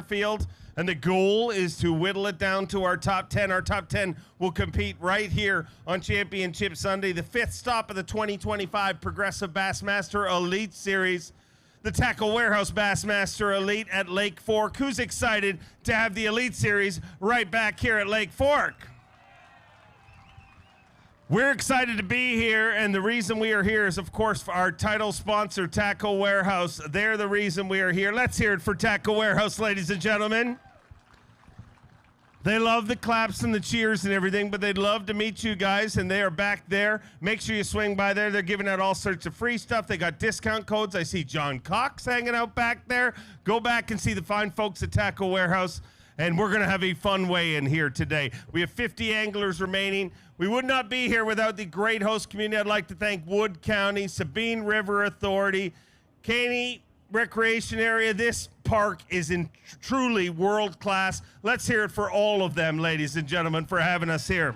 field, and the goal is to whittle it down to our top 10. Our top 10 will compete right here on Championship Sunday, the fifth stop of the 2025 Progressive Bassmaster Elite Series. The Tackle Warehouse Bassmaster Elite at Lake Fork. Who's excited to have the Elite Series right back here at Lake Fork? We're excited to be here, and the reason we are here is, of course, for our title sponsor, Tackle Warehouse. They're the reason we are here. Let's hear it for Tackle Warehouse, ladies and gentlemen. They love the claps and the cheers and everything, but they'd love to meet you guys, and they are back there. Make sure you swing by there. They're giving out all sorts of free stuff. They got discount codes. I see John Cox hanging out back there. Go back and see the fine folks at Tackle Warehouse, and we're going to have a fun weigh-in here today. We have 50 anglers remaining. We would not be here without the great host community. I'd like to thank Wood County, Sabine River Authority, Caney Recreation Area. This park is in truly world class. Let's hear it for all of them, ladies and gentlemen, for having us here.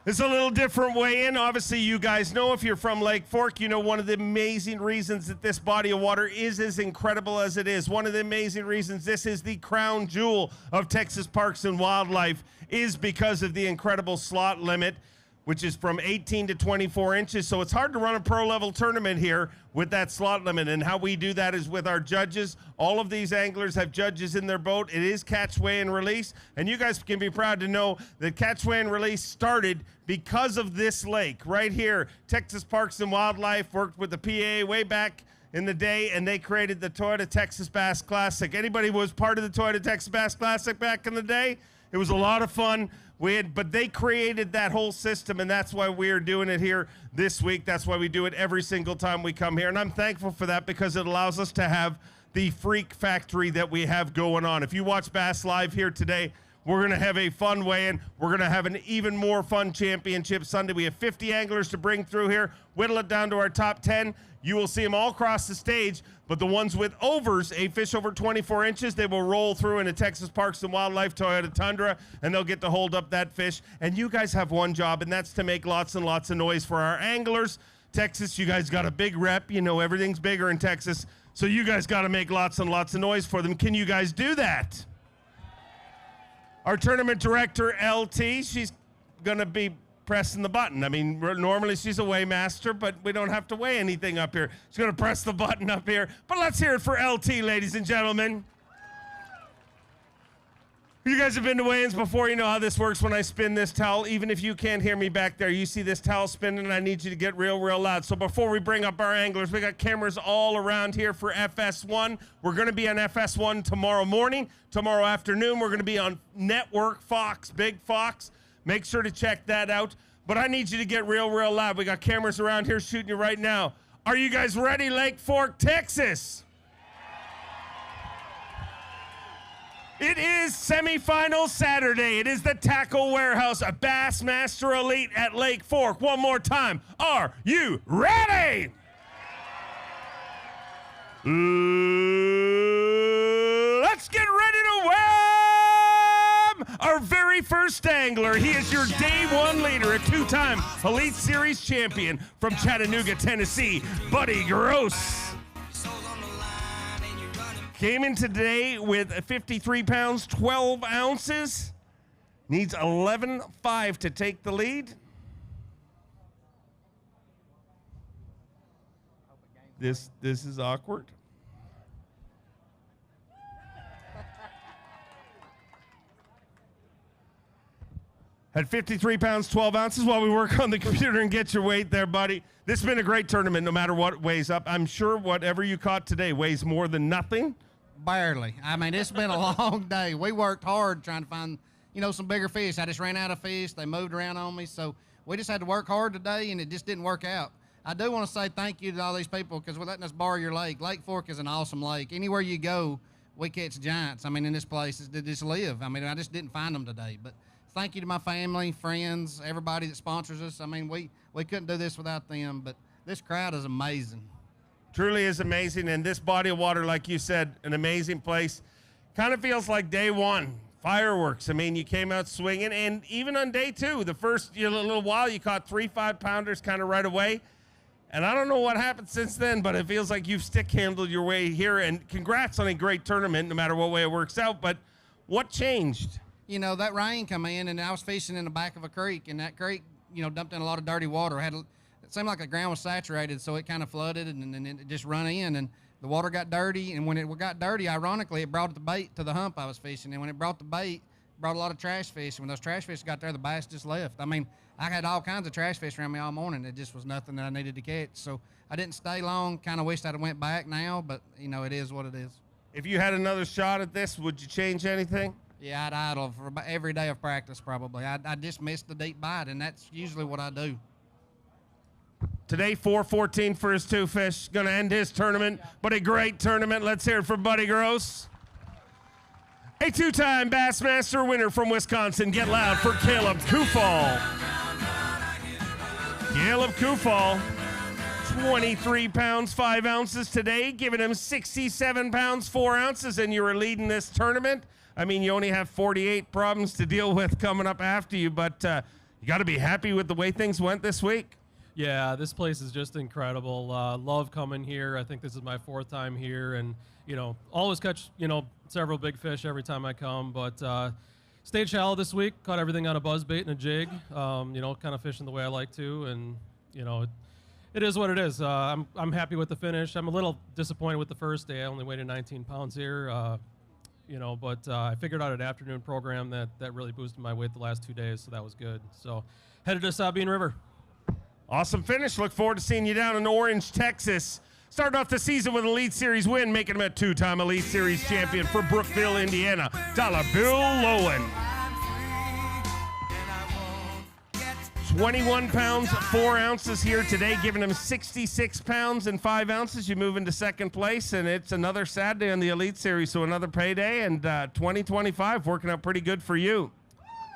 It's a little different weigh-in. Obviously, you guys know, if you're from Lake Fork, you know one of the amazing reasons that this body of water is as incredible as it is. One of the amazing reasons this is the crown jewel of Texas Parks and Wildlife is because of the incredible slot limit, which is from 18 to 24 inches. So it's hard to run a pro-level tournament here with that slot limit. And how we do that is with our judges. All of these anglers have judges in their boat. It is catch, weigh, and release. And you guys can be proud to know that catch, weigh, and release started because of this lake right here. Texas Parks and Wildlife worked with the PA way back in the day, and they created the Toyota Texas Bass Classic. Anybody who was part of the Toyota Texas Bass Classic back in the day? It was a lot of fun. But they created that whole system, and that's why we're doing it here this week. That's why we do it every single time we come here, and I'm thankful for that because it allows us to have the freak factory that we have going on. If you watch Bass Live here today, we're going to have a fun weigh-in. We're going to have an even more fun Championship Sunday. We have 50 anglers to bring through here. Whittle it down to our top 10. You will see them all across the stage, but the ones with overs, a fish over 24 inches, they will roll through in a Texas Parks and Wildlife Toyota Tundra, and they'll get to hold up that fish. And you guys have one job, and that's to make lots and lots of noise for our anglers. Texas, you guys got a big rep. You know, everything's bigger in Texas, so you guys got to make lots and lots of noise for them. Can you guys do that? Our tournament director, LT, she's going to be pressing the button. I mean, normally she's a weighmaster, but we don't have to weigh anything up here. She's going to press the button up here. But let's hear it for LT, ladies and gentlemen. You guys have been to weigh-ins before. You know how this works when I spin this towel. Even if you can't hear me back there, you see this towel spinning, and I need you to get real, real loud. So before we bring up our anglers, we got cameras all around here for FS1. We're going to be on FS1 tomorrow morning. Tomorrow afternoon, we're going to be on Network Fox, Big Fox. Make sure to check that out. But I need you to get real, real loud. We got cameras around here shooting you right now. Are you guys ready, Lake Fork, Texas? It is semifinal Saturday. It is the Tackle Warehouse, a Bassmaster Elite at Lake Fork. One more time. Are you ready? Let's get ready to welcome our very first angler. He is your day one leader, a two-time Elite Series champion from Chattanooga, Tennessee, Buddy Gross. Came in today with 53 pounds, 12 ounces. Needs 11.5 to take the lead. This is awkward. At 53 pounds, 12 ounces, while we work on the computer and get your weight there, buddy. This has been a great tournament, no matter what weighs up. I'm sure whatever you caught today weighs more than nothing. Barely. I mean, it's been a long day. We worked hard trying to find, you know, some bigger fish. I just ran out of fish. They moved around on me, so we just had to work hard today, and it just didn't work out. I do want to say thank you to all these people because we're letting us borrow your lake. Lake Fork is an awesome lake. Anywhere you go, we catch giants. I mean, in this place, they just live. I mean, I just didn't find them today, but thank you to my family, friends, everybody that sponsors us. I mean, we couldn't do this without them, but this crowd is amazing. Truly is amazing, and this body of water, like you said, an amazing place. Kind of feels like day one, fireworks. I mean, you came out swinging, and even on day two, the first little while, you caught 3 5-pounders kind of right away. And I don't know what happened since then, but it feels like you've stick handled your way here. And congrats on a great tournament, no matter what way it works out. But what changed? You know, that rain come in, and I was fishing in the back of a creek, and that creek, you know, dumped in a lot of dirty water. It seemed like the ground was saturated, so it kind of flooded, and then it just run in, and the water got dirty. And when it got dirty, ironically, it brought the bait to the hump I was fishing. And when it brought the bait, it brought a lot of trash fish. And when those trash fish got there, the bass just left. I mean, I had all kinds of trash fish around me all morning. It just was nothing that I needed to catch. So I didn't stay long. Kind of wished I'd have went back now, but, you know, it is what it is. If you had another shot at this, would you change anything? Yeah, I'd idle for about every day of practice probably. I just missed the deep bite, and that's usually what I do. Today, 414 for his two fish. Going to end his tournament, but a great tournament. Let's hear it for Buddy Gross. A two-time Bassmaster winner from Wisconsin. Get loud for Caleb Kufal. Caleb Kufal, 23 pounds, 5 ounces today, giving him 67 pounds, 4 ounces, and you were leading this tournament. I mean, you only have 48 problems to deal with coming up after you, but you got to be happy with the way things went this week. Yeah, this place is just incredible. Love coming here. I think this is my 4th time here, and, you know, always catch, you know, several big fish every time I come, but stayed shallow this week, caught everything on a buzzbait and a jig, you know, kind of fishing the way I like to, and, you know, it is what it is. I'm happy with the finish. I'm a little disappointed with the first day. I only weighed 19 pounds here, you know, but I figured out an afternoon program that really boosted my weight the last 2 days, so that was good. So headed to Sabine River. Awesome finish. Look forward to seeing you down in Orange, Texas. Starting off the season with an Elite Series win, making him a 2-time Elite Series champion for Brookville, Indiana. Dollar Bill Lowen. 21 pounds, 4 ounces here today, giving him 66 pounds and 5 ounces. You move into second place, and it's another sad day in the Elite Series, so another payday, and 2025 working out pretty good for you.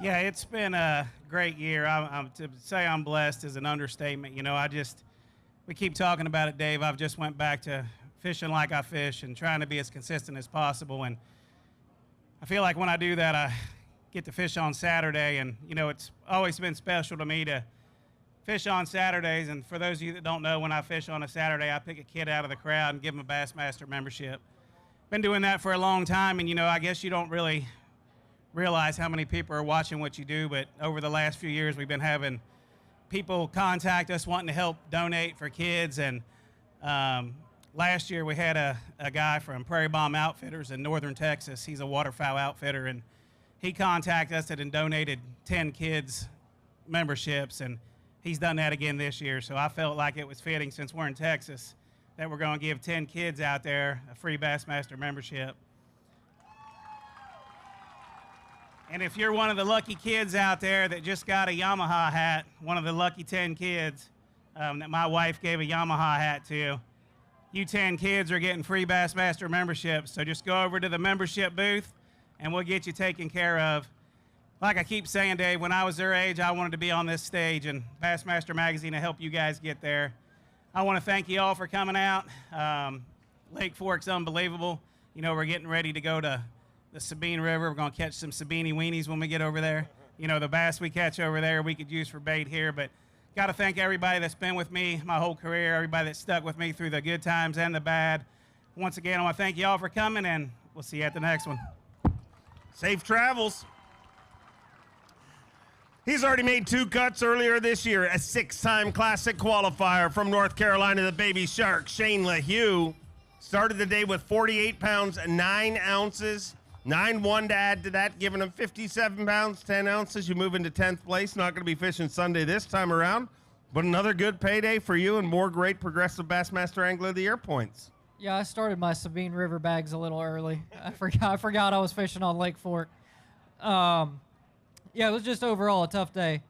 Yeah, it's been a great year. To say I'm blessed is an understatement. You know, we keep talking about it, Dave. I've just went back to fishing like I fish and trying to be as consistent as possible. And I feel like when I do that, I get to fish on Saturday. And, you know, it's always been special to me to fish on Saturdays. And for those of you that don't know, when I fish on a Saturday, I pick a kid out of the crowd and give him a Bassmaster membership. Been doing that for a long time. And, you know, I guess you don't really realize how many people are watching what you do, but over the last few years we've been having people contact us wanting to help donate for kids. And last year we had a guy from Prairie Bomb Outfitters in northern Texas. He's a waterfowl outfitter, and he contacted us and donated 10 kids memberships, and he's done that again this year. So I felt like it was fitting, since we're in Texas, that we're going to give 10 kids out there a free Bassmaster membership. And if you're one of the lucky kids out there that just got a Yamaha hat, one of the lucky 10 kids that my wife gave a Yamaha hat to, you 10 kids are getting free Bassmaster memberships. So just go over to the membership booth, and we'll get you taken care of. Like I keep saying, Dave, when I was their age, I wanted to be on this stage, and Bassmaster Magazine to help you guys get there. I want to thank you all for coming out. Lake Fork's unbelievable. You know, we're getting ready to go to the Sabine River. We're going to catch some Sabine weenies when we get over there. You know, the bass we catch over there we could use for bait here. But got to thank everybody that's been with me my whole career, everybody that stuck with me through the good times and the bad. Once again, I want to thank you all for coming, and we'll see you at the next one. Safe travels. He's already made 2 cuts earlier this year. A 6-time Classic qualifier from North Carolina, the Baby Shark, Shane LaHue. Started the day with 48 pounds, 9 ounces. 9-1 to add to that, giving him 57 pounds, 10 ounces. You move into 10th place. Not going to be fishing Sunday this time around, but another good payday for you and more great Progressive Bassmaster Angler of the Year points. Yeah, I started my Sabine River bags a little early. I forgot I was fishing on Lake Fork. Yeah, it was just overall a tough day.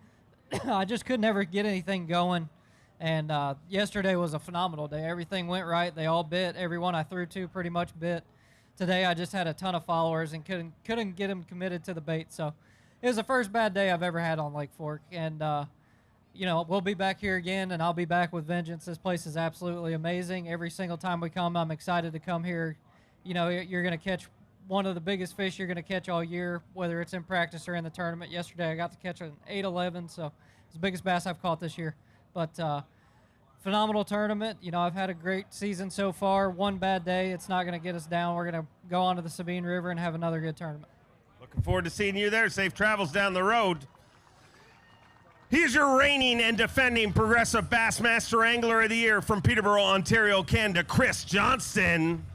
I just could never get anything going, and yesterday was a phenomenal day. Everything went right. They all bit. Everyone I threw to pretty much bit. Today I just had a ton of followers and couldn't get them committed to the bait. So it was the first bad day I've ever had on Lake Fork. And, you know, we'll be back here again, and I'll be back with vengeance. This place is absolutely amazing. Every single time we come, I'm excited to come here. You know, you're going to catch one of the biggest fish you're going to catch all year, whether it's in practice or in the tournament. Yesterday I got to catch an 811, so it's the biggest bass I've caught this year. But phenomenal tournament. You know, I've had a great season so far. One bad day, it's not going to get us down. We're going to go on to the Sabine River and have another good tournament. Looking forward to seeing you there. Safe travels down the road. He's your reigning and defending Progressive Bassmaster Angler of the Year from Peterborough, Ontario, Canada, Chris Johnston.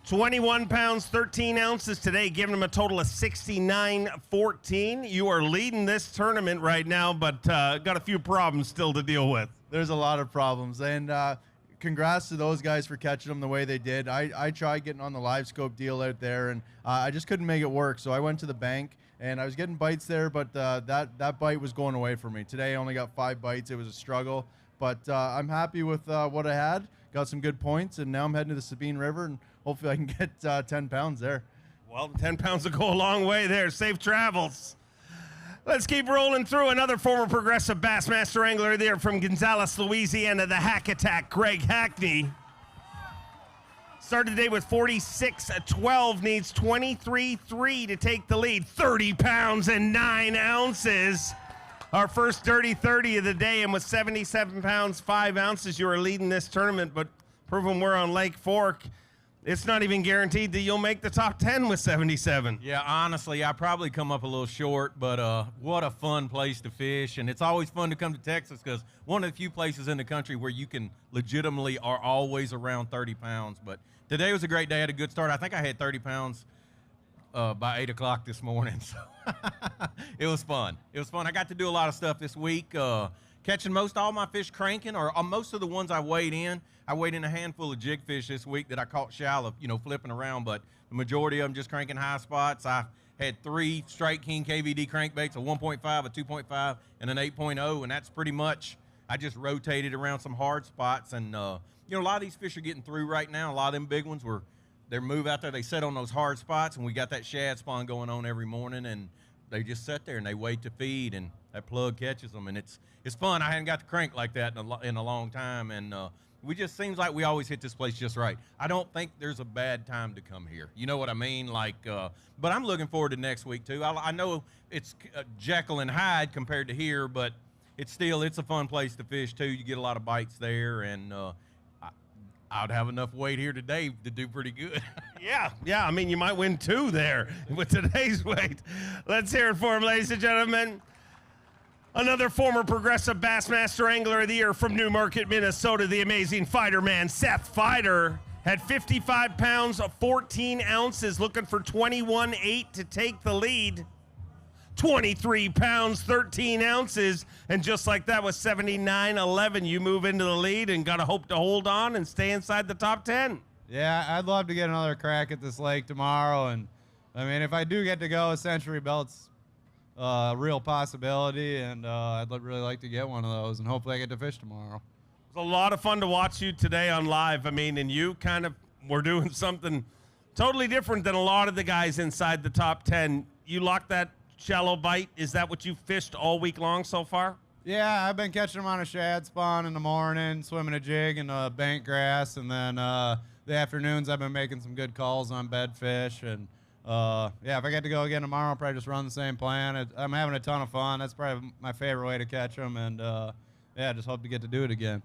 21 pounds, 13 ounces today, giving him a total of 69-14. You are leading this tournament right now, but got a few problems still to deal with. There's a lot of problems, and congrats to those guys for catching them the way they did. I tried getting on the live scope deal out there, and I just couldn't make it work, so I went to the bank, and I was getting bites there, but that bite was going away from me. Today I only got 5 bites. It was a struggle, but I'm happy with what I had. Got some good points, and now I'm heading to the Sabine River, and hopefully I can get 10 pounds there. Well, 10 pounds will go a long way there. Safe travels. Let's keep rolling through. Another former Progressive Bassmaster Angler there from Gonzales, Louisiana, the Hack Attack, Greg Hackney. Started today with 46-12, needs 23-3 to take the lead. 30 pounds and 9 ounces. Our first dirty 30 of the day, and with 77 pounds, 5 ounces, you are leading this tournament, but proving we're on Lake Fork, it's not even guaranteed that you'll make the top 10 with 77. Yeah, honestly, I probably come up a little short, but what a fun place to fish. And it's always fun to come to Texas because one of the few places in the country where you can legitimately are always around 30 pounds. But today was a great day. I had a good start. I think I had 30 pounds by 8 o'clock this morning. So it was fun. It was fun. I got to do a lot of stuff this week, catching most all my fish cranking, or most of the ones I weighed in. I weighed in a handful of jig fish this week that I caught shallow, flipping around, but the majority of them just cranking high spots. I had 3 Strike King KVD crankbaits, a 1.5, a 2.5, and an 8.0, and that's pretty much, I just rotated around some hard spots, and a lot of these fish are getting through right now. A lot of them big ones they move out there, they sit on those hard spots, and we got that shad spawn going on every morning, and they just sit there and they wait to feed, and that plug catches them, and it's fun. I hadn't got to crank like that in a long time, and we just seems like we always hit this place just right. I don't think there's a bad time to come here. You know what I mean? But I'm looking forward to next week too. I know it's Jekyll and Hyde compared to here, but it's a fun place to fish too. You get a lot of bites there, and I'd have enough weight here today to do pretty good. Yeah. I mean, you might win 2 there with today's weight. Let's hear it for him, ladies and gentlemen. Another former Progressive Bassmaster Angler of the Year from Newmarket, Minnesota, the amazing fighter man, Seth Fighter, had 55 pounds, 14 ounces, looking for 21-8 to take the lead. 23 pounds, 13 ounces, and just like that with 79-11, you move into the lead and got to hope to hold on and stay inside the top 10. Yeah, I'd love to get another crack at this lake tomorrow, and I mean, if I do get to go, a Century Belt's a real possibility, and I'd really like to get one of those, and hopefully I get to fish tomorrow. It was a lot of fun to watch you today on live. I mean, and you kind of were doing something totally different than a lot of the guys inside the top 10. You locked that shallow bite. Is that what you fished all week long so far? Yeah, I've been catching them on a shad spawn in the morning, swimming a jig in the bank grass, and then the afternoons I've been making some good calls on bed fish, and yeah, if I get to go again tomorrow, I'll probably just run the same plan. I'm having a ton of fun. That's probably my favorite way to catch them, and yeah, just hope to get to do it again.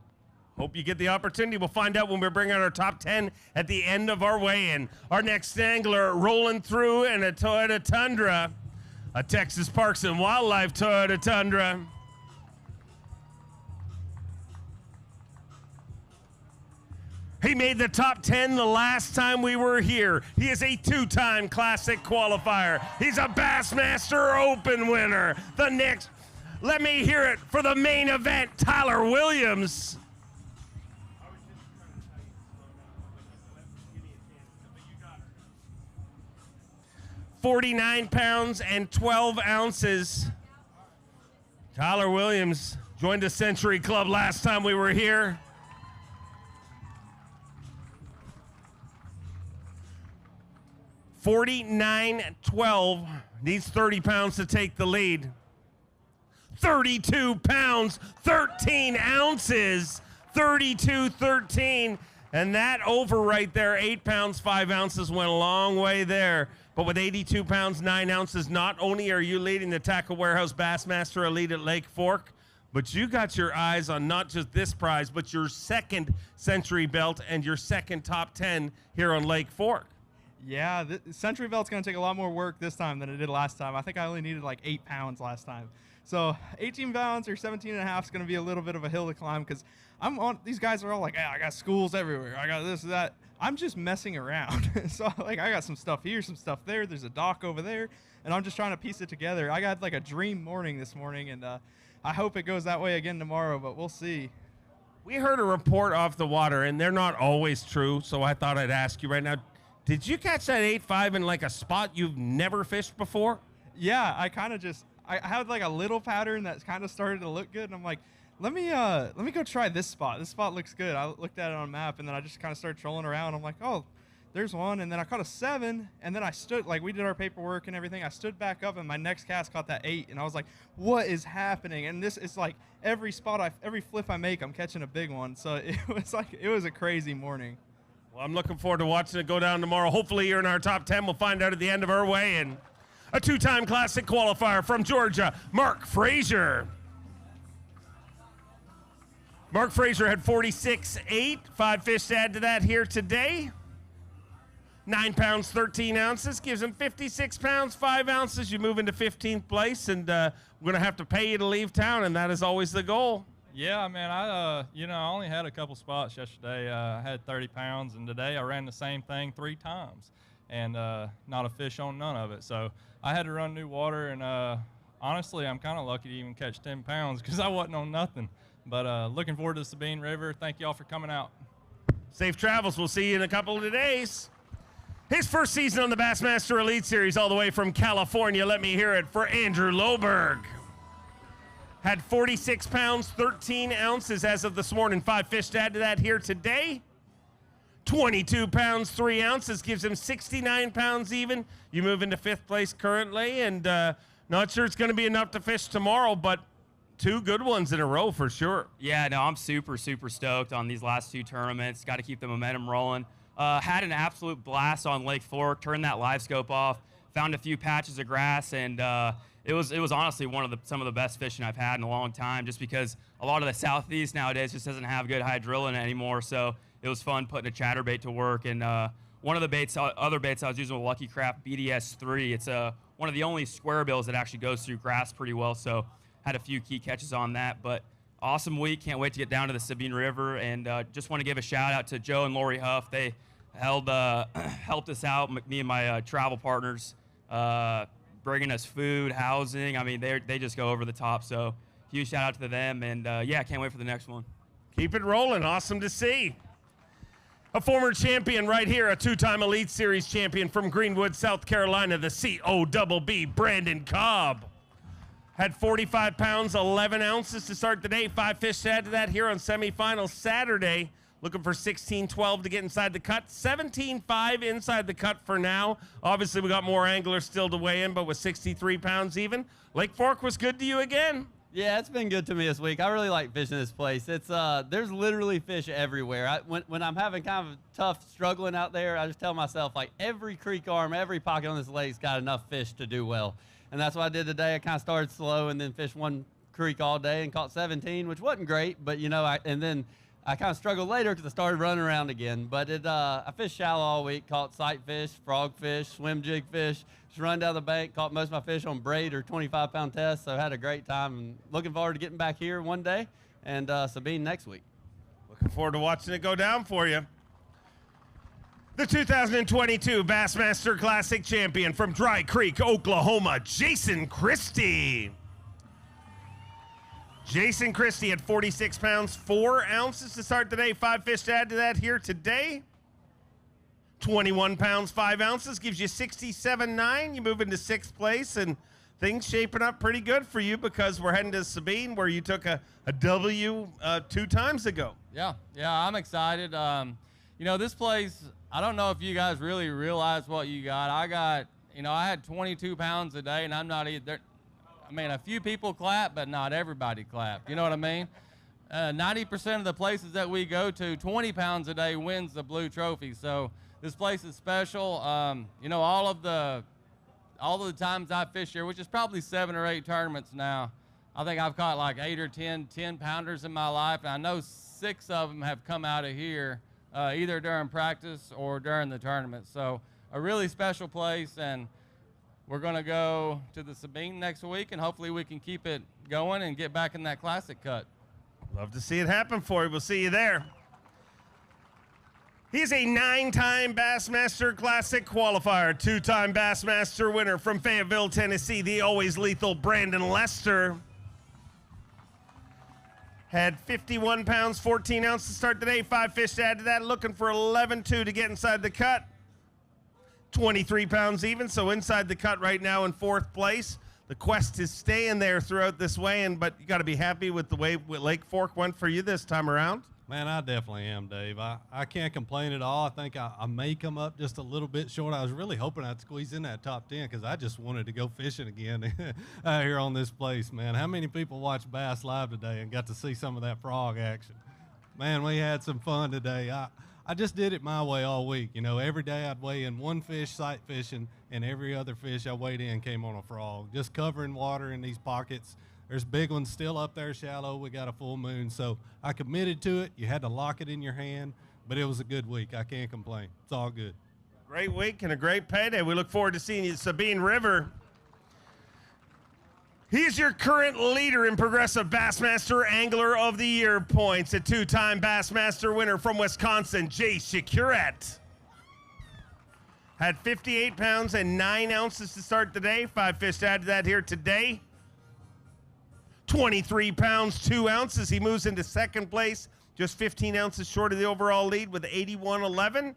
Hope you get the opportunity. We'll find out when we bring out our top 10 at the end of our weigh-in. Our next angler rolling through in a Toyota Tundra, a Texas Parks and Wildlife Toyota Tundra. He made the top 10 the last time we were here. He is a 2-time Classic qualifier. He's a Bassmaster Open winner. Let me hear it for the main event, Tyler Williams. 49 pounds and 12 ounces. Tyler Williams joined the Century Club last time we were here. $49.12, needs 30 pounds to take the lead. 32 pounds, 13 ounces, 32-13. And that over right there, 8 pounds, 5 ounces, went a long way there. But with 82 pounds, 9 ounces, not only are you leading the Tackle Warehouse Bassmaster Elite at Lake Fork, but you got your eyes on not just this prize, but your second Century Belt and your second top 10 here on Lake Fork. Yeah, the Century Belt's going to take a lot more work this time than it did last time. I think I only needed like 8 pounds last time. So 18 pounds or 17 and a half is going to be a little bit of a hill to climb because these guys are all like, I got schools everywhere. I got this, that. I'm just messing around. So like I got some stuff here, some stuff there. There's a dock over there, and I'm just trying to piece it together. I got like a dream morning this morning, and I hope it goes that way again tomorrow, but we'll see. We heard a report off the water, and they're not always true, so I thought I'd ask you right now. Did you catch that 8.5 in like a spot you've never fished before? Yeah, I kind of I had like a little pattern that kind of started to look good, and I'm like, let me go try this spot. This spot looks good. I looked at it on a map, and then I just kind of started trolling around. I'm like, oh, there's one, and then I caught a 7, and then I stood, like we did our paperwork and everything. I stood back up, and my next cast caught that 8, and I was like, what is happening? And this is like every flip I make, I'm catching a big one. So it was a crazy morning. Well, I'm looking forward to watching it go down tomorrow. Hopefully you're in our top 10. We'll find out at the end of our weigh in. A 2-time Classic qualifier from Georgia, Mark Frazier. Mark Frazier had 46.8, 5 fish to add to that here today. 9 pounds, 13 ounces, gives him 56 pounds, 5 ounces. You move into 15th place, and we're going to have to pay you to leave town, and that is always the goal. Yeah, man, I only had a couple spots yesterday. I had 30 pounds, and today I ran the same thing 3 times, and not a fish on none of it. So I had to run new water, and honestly, I'm kind of lucky to even catch 10 pounds because I wasn't on nothing. But looking forward to the Sabine River. Thank you all for coming out. Safe travels. We'll see you in a couple of days. His first season on the Bassmaster Elite Series all the way from California. Let me hear it for Andrew Loberg. Had 46 pounds, 13 ounces as of this morning. 5 fish to add to that here today. 22 pounds, 3 ounces gives him 69 pounds even. You move into 5th place currently, and not sure it's going to be enough to fish tomorrow, but 2 good ones in a row for sure. Yeah, no, I'm super, super stoked on these last 2 tournaments. Got to keep the momentum rolling. Had an absolute blast on Lake Fork, turned that live scope off, found a few patches of grass, and it was honestly some of the best fishing I've had in a long time, just because a lot of the southeast nowadays just doesn't have good hydrilla anymore. So it was fun putting a chatterbait to work. And one of the other baits I was using was Lucky Craft BDS3. It's one of the only square bills that actually goes through grass pretty well. So had a few key catches on that. But awesome week. Can't wait to get down to the Sabine River. And just want to give a shout out to Joe and Lori Huff. They helped us out, me and my travel partners, bringing us food, housing. I mean, they just go over the top. So huge shout out to them. And yeah, can't wait for the next one. Keep it rolling. Awesome to see. A former champion right here, a 2-time Elite Series champion from Greenwood, South Carolina, the COBB, Brandon Cobb. Had 45 pounds, 11 ounces to start the day. 5 fish to add to that here on semifinal Saturday. Looking for 16-12 to get inside the cut. 17.5 inside the cut for now. Obviously, we got more anglers still to weigh in, but with 63 pounds even. Lake Fork was good to you again. Yeah, it's been good to me this week. I really like fishing this place. It's there's literally fish everywhere. When I'm having kind of a tough struggling out there, I just tell myself, like, every creek arm, every pocket on this lake's got enough fish to do well. And that's what I did today. I kind of started slow and then fished one creek all day and caught 17, which wasn't great, but and then I kind of struggled later because I started running around again. But I fished shallow all week, caught sight fish, frog fish, swim jig fish, just run down the bank, caught most of my fish on braid or 25-pound tests, so had a great time. And looking forward to getting back here one day and Sabine next week. Looking forward to watching it go down for you. The 2022 Bassmaster Classic champion from Dry Creek, Oklahoma, Jason Christie. Jason Christie at 46 pounds, 4 ounces to start the day. 5 fish to add to that here today. 21 pounds, 5 ounces gives you 67.9. You move into 6th place, and things shaping up pretty good for you because we're heading to Sabine, where you took a W 2 times ago. Yeah, I'm excited. This place, I don't know if you guys really realize what you got. I had 22 pounds a day, and I'm not either. I mean, a few people clap, but not everybody clapped. You know what I mean? 90% of the places that we go to, 20 pounds a day wins the blue trophy. So this place is special. All of the times I fish here, which is probably 7 or 8 tournaments now, I think I've caught like 8 or 10 10-pounders in my life, and I know 6 of them have come out of here either during practice or during the tournament. So a really special place, and we're going to go to the Sabine next week, and hopefully we can keep it going and get back in that classic cut. Love to see it happen for you. We'll see you there. He's a 9-time Bassmaster Classic qualifier, 2-time Bassmaster winner from Fayetteville, Tennessee, the always lethal Brandon Lester. Had 51 pounds, 14 ounces to start today, 5 fish to add to that, looking for 11.2 to get inside the cut. 23 pounds even, so inside the cut right now in 4th place. The quest is staying there throughout this weigh-in, but you got to be happy with the way Lake Fork went for you this time around. Man, I definitely am, Dave. I can't complain at all. I think I may come up just a little bit short. I was really hoping I'd squeeze in that top 10 because I just wanted to go fishing again out here on this place, man. How many people watched Bass Live today and got to see some of that frog action? Man, we had some fun today. I just did it my way all week. You know, every day I'd weigh in one fish, sight fishing, and every other fish I weighed in came on a frog, just covering water in these pockets. There's big ones still up there shallow. We got a full moon, so I committed to it. You had to lock it in your hand, but it was a good week. I can't complain. It's all good. Great week and a great payday. We look forward to seeing you at Sabine River. He's your current leader in Progressive Bassmaster Angler of the Year points, a 2-time Bassmaster winner from Wisconsin, Jay Securet. Had 58 pounds and 9 ounces to start the day. 5 fish to add to that here today. 23 pounds, 2 ounces. He moves into 2nd place, just 15 ounces short of the overall lead with 81.11.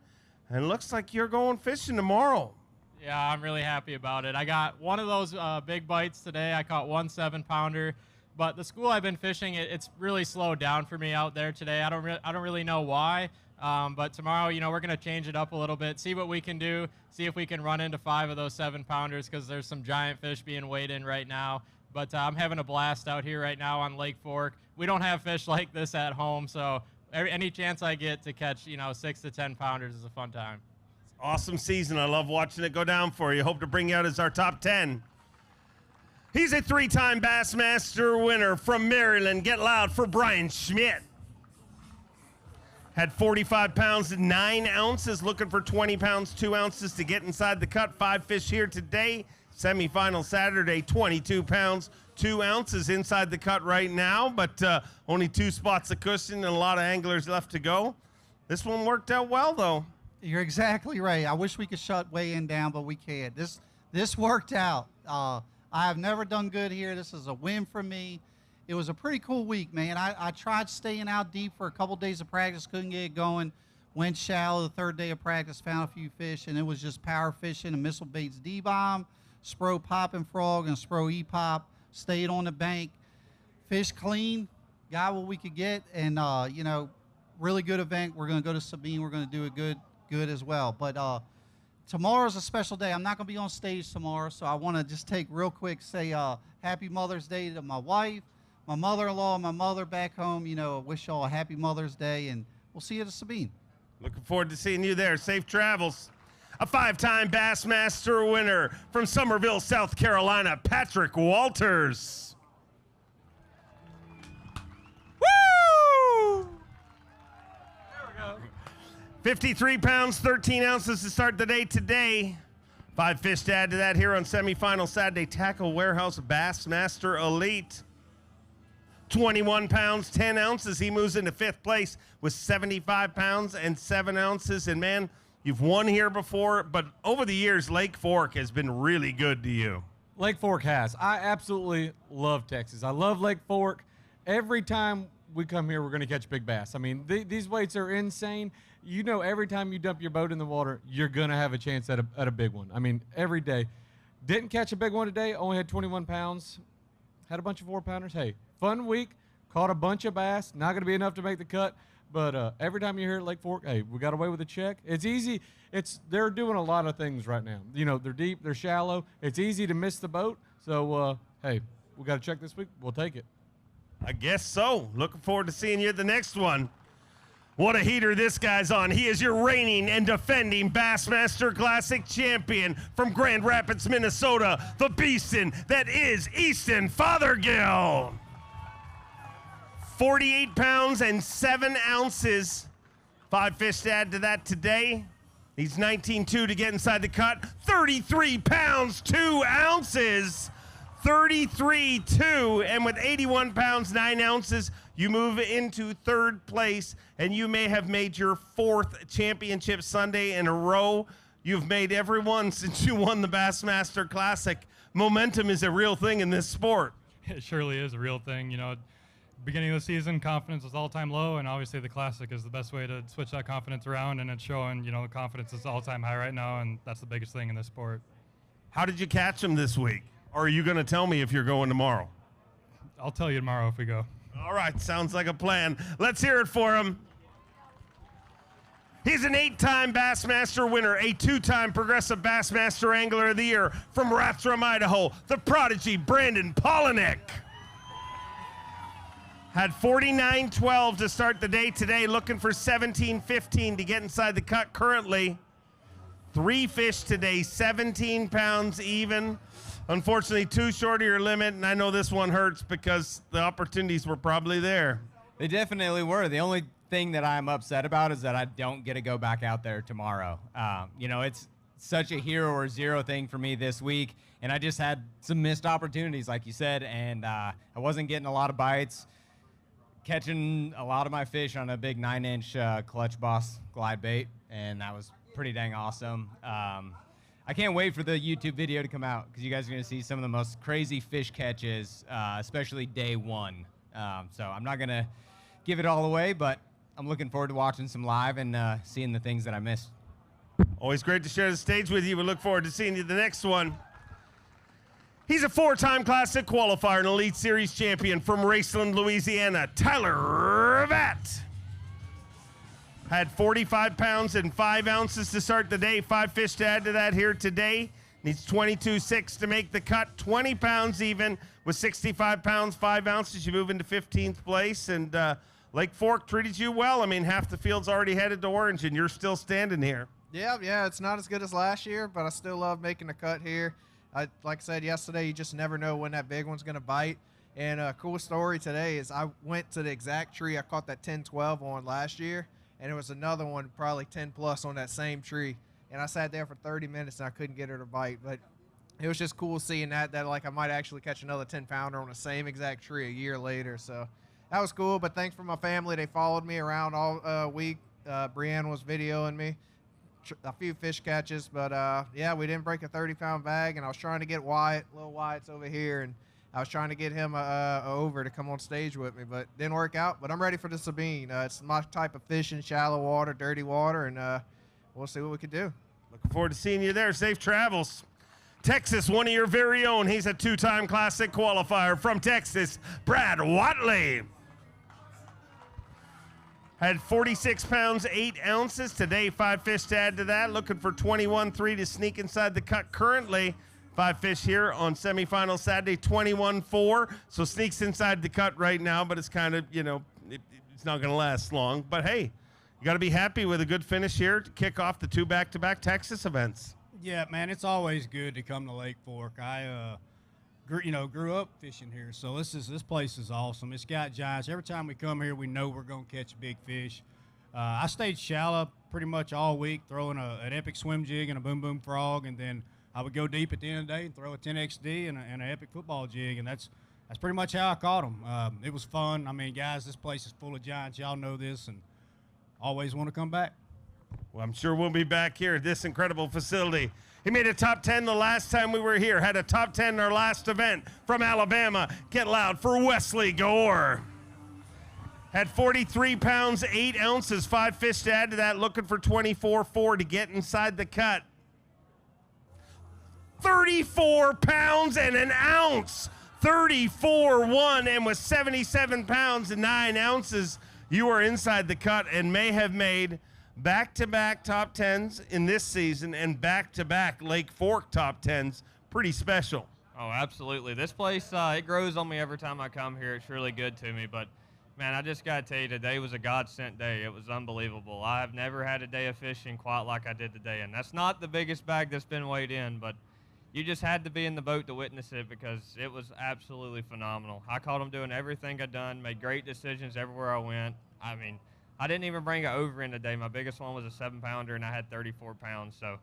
And looks like you're going fishing tomorrow. Yeah, I'm really happy about it. I got one of those big bites today. I caught 1 7-pounder. But the school I've been fishing, it's really slowed down for me out there today. I don't really know why. But tomorrow, you know, we're going to change it up a little bit, see what we can do, see if we can run into 5 of those 7-pounders because there's some giant fish being weighed in right now. But I'm having a blast out here right now on Lake Fork. We don't have fish like this at home, so any chance I get to catch, you know, 6 to 10-pounders is a fun time. Awesome season. I love watching it go down for you. Hope to bring you out as our top 10. He's a 3-time Bassmaster winner from Maryland. Get loud for Brian Schmidt. Had 45 pounds and 9 ounces, looking for 20 pounds, 2 ounces to get inside the cut. 5 fish here today. Semifinal Saturday, 22 pounds, 2 ounces inside the cut right now, but only 2 spots of cushion and a lot of anglers left to go. This one worked out well, though. You're exactly right. I wish we could shut weigh-in down, but we can't. This worked out. I have never done good here. This is a win for me. It was a pretty cool week, man. I tried staying out deep for a couple days of practice, couldn't get it going. Went shallow the 3rd day of practice, found a few fish, and it was just power fishing and missile baits D-bomb. Spro popping frog and Spro E-pop, stayed on the bank, fish clean, got what we could get, and you know, really good event. We're going to go to Sabine. We're going to do it good as well. But tomorrow's a special day. I'm not going to be on stage tomorrow, so I want to just take real quick, say happy Mother's Day to my wife, my mother-in-law, and my mother back home. You know, wish y'all a happy Mother's Day, and we'll see you at Sabine. Looking forward to seeing you there. Safe travels. A 5-time Bassmaster winner from Summerville, South Carolina, Patrick Walters. Woo! There we go. 53 pounds, 13 ounces to start the day today. 5 fish to add to that here on semifinal Saturday. Tackle Warehouse Bassmaster Elite. 21 pounds, 10 ounces. He moves into 5th place with 75 pounds and 7 ounces. And, man, you've won here before, but over the years, Lake Fork has been really good to you. Lake Fork has. I absolutely love Texas. I love Lake Fork. Every time we come here, we're going to catch big bass. I mean, these weights are insane. You know, every time you dump your boat in the water, you're going to have a chance at a big one. I mean, every day. Didn't catch a big one today. Only had 21 pounds. Had a bunch of 4-pounders. Hey, fun week. Caught a bunch of bass. Not going to be enough to make the cut. But every time you're here at Lake Fork, hey, we got away with a check. It's easy. They're doing a lot of things right now. You know, they're deep, they're shallow. It's easy to miss the boat. So, hey, we got a check this week. We'll take it. I guess so. Looking forward to seeing you at the next one. What a heater this guy's on. He is your reigning and defending Bassmaster Classic champion from Grand Rapids, Minnesota, the beastin' that is Easton Fothergill. 48 pounds and 7 ounces. 5 fish to add to that today. He's 19-2 to get inside the cut. 33 pounds, 2 ounces. 33-2, and with 81 pounds, 9 ounces, you move into 3rd place, and you may have made your 4th championship Sunday in a row. You've made every one since you won the Bassmaster Classic. Momentum is a real thing in this sport. It surely is a real thing. You know, beginning of the season, confidence was all-time low, and obviously the Classic is the best way to switch that confidence around, and it's showing, you know, the confidence is all-time high right now, and that's the biggest thing in this sport. How did you catch him this week? Or are you going to tell me if you're going tomorrow? I'll tell you tomorrow if we go. All right, sounds like a plan. Let's hear it for him. He's an 8-time Bassmaster winner, a 2-time Progressive Bassmaster Angler of the Year from Rathdrum, Idaho, the prodigy Brandon Polinick. Had 49-12 to start the day today, looking for 17-15 to get inside the cut currently. 3 fish today, 17 pounds even. Unfortunately, too short of your limit, and I know this one hurts because the opportunities were probably there. They definitely were. The only thing that I'm upset about is that I don't get to go back out there tomorrow. You know, it's such a hero or zero thing for me this week, and I just had some missed opportunities, like you said, and I wasn't getting a lot of bites. Catching a lot of my fish on a big 9-inch Clutch Boss glide bait, and that was pretty dang awesome. I can't wait for the YouTube video to come out because you guys are going to see some of the most crazy fish catches, especially day 1. So I'm not going to give it all away, but I'm looking forward to watching some live and seeing the things that I missed. Always great to share the stage with you. We look forward to seeing you the next one. He's a 4-time Classic qualifier and Elite Series champion from Raceland, Louisiana, Tyler Vatt. Had 45 pounds and 5 ounces to start the day. 5 fish to add to that here today. Needs 22.6 to make the cut. 20 pounds even with 65 pounds, 5 ounces. You move into 15th place, and Lake Fork treated you well. I mean, half the field's already headed to Orange, and you're still standing here. Yeah, it's not as good as last year, but I still love making the cut here. Like I said yesterday, you just never know when that big one's going to bite. And a cool story today is I went to the exact tree I caught that 10-12 on last year, and it was another one probably 10+ on that same tree. And I sat there for 30 minutes, and I couldn't get her to bite. But it was just cool seeing that like I might actually catch another 10-pounder on the same exact tree a year later. So that was cool. But thanks for my family. They followed me around all week. Brianne was videoing me. A few fish catches, but yeah, we didn't break a 30-pound bag, and I was trying to get Wyatt, little Wyatt's over here, and I was trying to get him over to come on stage with me, but didn't work out. But I'm ready for the Sabine. It's my type of fishing, shallow water, dirty water, and we'll see what we can do. Looking forward to seeing you there. Safe travels. Texas, one of your very own. He's a 2-time Classic qualifier from Texas, Brad Watley. Had 46 pounds, 8 ounces. Today, 5 fish to add to that. Looking for 21-3 to sneak inside the cut currently. 5 fish here on semifinal Saturday, 21-4. So sneaks inside the cut right now, but it's kind of, you know, it's not going to last long. But hey, you got to be happy with a good finish here to kick off the 2 back-to-back Texas events. Yeah, man, it's always good to come to Lake Fork. I grew up fishing here, so this place is awesome. It's got giants. Every time we come here, we know we're going to catch a big fish. I stayed shallow pretty much all week, throwing an epic swim jig and a boom boom frog, and then I would go deep at the end of the day and throw a 10XD and an epic football jig, and that's pretty much how I caught them. It was fun. I mean, guys, this place is full of giants. Y'all know this, and always want to come back. Well, I'm sure we'll be back here at this incredible facility. He made a top 10 the last time we were here, had a top 10 in our last event from Alabama. Get loud for Wesley Gore. Had 43 pounds, 8 ounces, 5 fish to add to that, looking for 24-4 to get inside the cut. 34 pounds and an ounce, 34-1, and with 77 pounds and 9 ounces, you are inside the cut and may have made back-to-back top 10s in this season and back-to-back Lake Fork top 10s. Pretty special. Oh, absolutely. This place, it grows on me every time I come here. It's really good to me. But, Man, I just got to tell you, today was a God-sent day. It was unbelievable. I have never had a day of fishing quite like I did today, and that's not the biggest bag that's been weighed in, but you just had to be in the boat to witness it because it was absolutely phenomenal. I caught them doing everything I'd done, made great decisions everywhere I went. I mean, I didn't even bring an over in today. My biggest one was a 7-pounder, and I had 34 pounds. So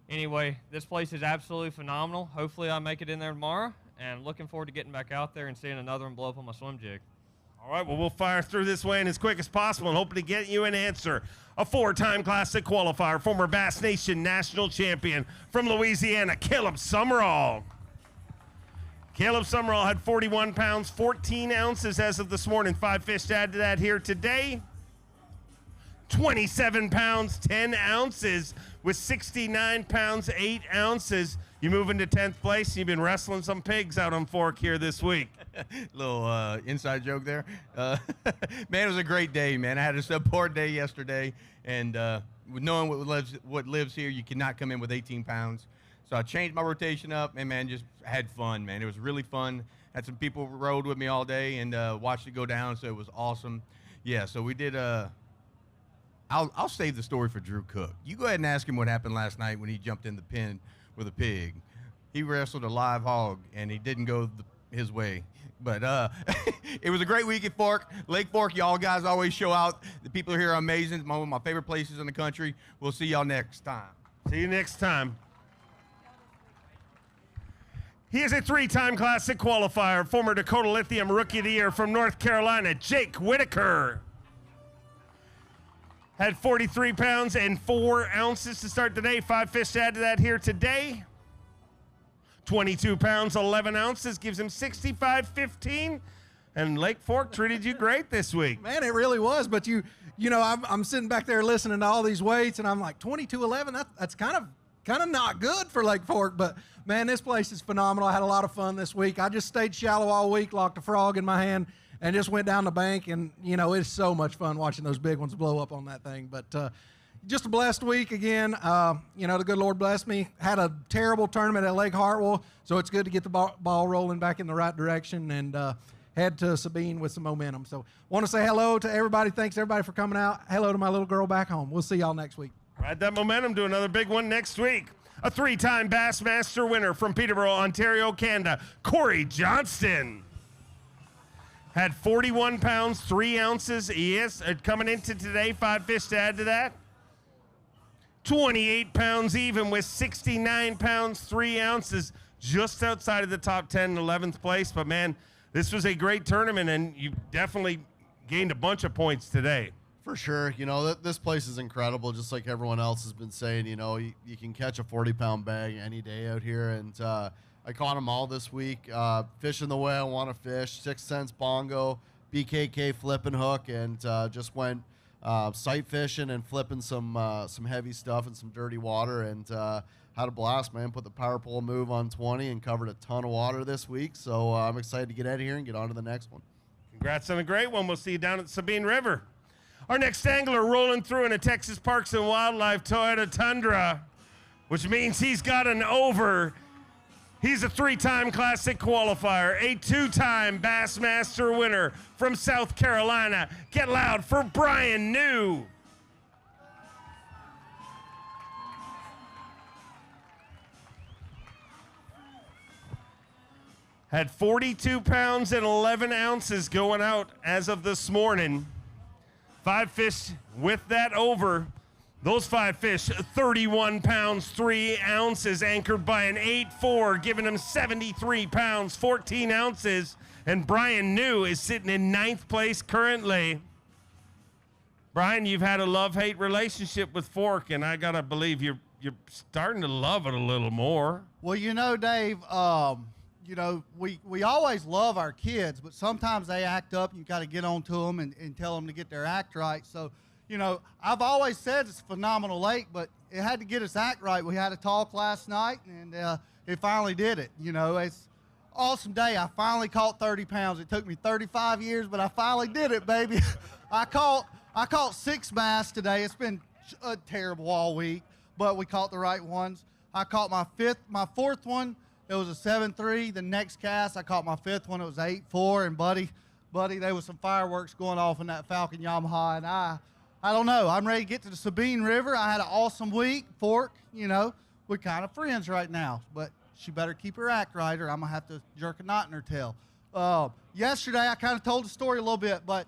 anyway, this place is absolutely phenomenal. Hopefully I make it in there tomorrow, and looking forward to getting back out there and seeing another one blow up on my swim jig. All right, well, we'll fire through this way as quick as possible and hoping to get you an answer. A 4-time Classic qualifier, former Bass Nation national champion from Louisiana, Caleb Summerall. Caleb Summerall had 41 pounds, 14 ounces as of this morning. 5 fish to add to that here today. 27 pounds, 10 ounces with 69 pounds, 8 ounces. You move into 10th place. You've been wrestling some pigs out on Fork here this week. Little inside joke there. Man, it was a great day, man. I had a subpar day yesterday, and with knowing what lives here, you cannot come in with 18 pounds. So I changed my rotation up, and, man, just had fun, man. It was really fun. Had some people rode with me all day and watched it go down, so it was awesome. Yeah, so we did I'll save the story for Drew Cook. You go ahead and ask him what happened last night when he jumped in the pen with a pig. He wrestled a live hog, and he didn't go his way. But it was a great week at Fork. Lake Fork, y'all guys always show out. The people here are amazing. It's one of my favorite places in the country. We'll see y'all next time. See you next time. He is a 3-time Classic qualifier, former Dakota Lithium Rookie of the Year from North Carolina, Jake Whitaker. Had 43 pounds and 4 ounces to start today. 5 fish to add to that here today. 22 pounds, 11 ounces, gives him 65.15. And Lake Fork treated you great this week. Man, it really was. But you know, I'm sitting back there listening to all these weights, and I'm like, 22.11. That's kind of not good for Lake Fork. But man, this place is phenomenal. I had a lot of fun this week. I just stayed shallow all week, locked a frog in my hand, and just went down the bank. And you know, it's so much fun watching those big ones blow up on that thing. But just a blessed week again. You know, the good Lord blessed me. Had a terrible tournament at Lake Hartwell, so it's good to get the ball rolling back in the right direction, and head to Sabine with some momentum. So want to say hello to everybody. Thanks, everybody, for coming out. Hello to my little girl back home. We'll see y'all next week. Ride that momentum to another big one next week. A 3-time Bassmaster winner from Peterborough, Ontario, Canada, Corey Johnston. Had 41 pounds, 3 ounces. Yes, coming into today, 5 fish to add to that. 28 pounds even with 69 pounds, 3 ounces, just outside of the top 10, 11th place. But, man, this was a great tournament, and you definitely gained a bunch of points today. For sure. You know, this place is incredible, just like everyone else has been saying. You know, you can catch a 40-pound bag any day out here, and I caught them all this week. Fishing the way I want to fish, 6 cents bongo, BKK flipping hook, and just went sight fishing and flipping some heavy stuff and some dirty water, and had a blast, man. Put the power pole move on 20 and covered a ton of water this week. So I'm excited to get out of here and get on to the next one. Congrats on a great one. We'll see you down at the Sabine River. Our next angler rolling through in a Texas Parks and Wildlife Toyota Tundra, which means he's got an over. He's a 3-time Classic qualifier, a 2-time Bassmaster winner from South Carolina. Get loud for Brian New. Had 42 pounds and 11 ounces going out as of this morning. 5 fish with that over. Those 5 fish, 31 pounds, 3 ounces, anchored by an 8-4, giving him 73 pounds, 14 ounces. And Brian New is sitting in 9th place currently. Brian, you've had a love-hate relationship with Fork, and I got to believe you're starting to love it a little more. Well, you know, Dave, you know, we always love our kids, but sometimes they act up. You got to get on to them and tell them to get their act right. So, you know, I've always said it's a phenomenal lake, but it had to get its act right. We had a talk last night, and it finally did it. You know, it's an awesome day. I finally caught 30 pounds. It took me 35 years, but I finally did it, baby. I caught 6 bass today. It's been terrible all week, but we caught the right ones. I caught my 4th one. It was a 7.3. The next cast, I caught my 5th one. It was 8.4. And, buddy, buddy, there was some fireworks going off in that Falcon Yamaha, and I don't know. I'm ready to get to the Sabine River. I had an awesome week. Fork, we're kind of friends right now, but she better keep her act right, or I'm gonna have to jerk a knot in her tail. Yesterday, I kind of told the story a little bit, but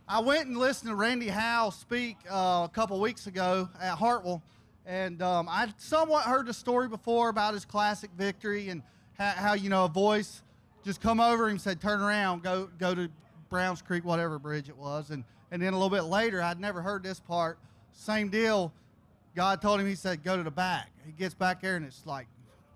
I went and listened to Randy Howe speak a couple weeks ago at Hartwell, and I somewhat heard the story before about his classic victory and how a voice just come over and said, turn around, go to Browns Creek, whatever bridge it was. And then a little bit later, I'd never heard this part, same deal. God told him, he said, go to the back. He gets back there, and it's like,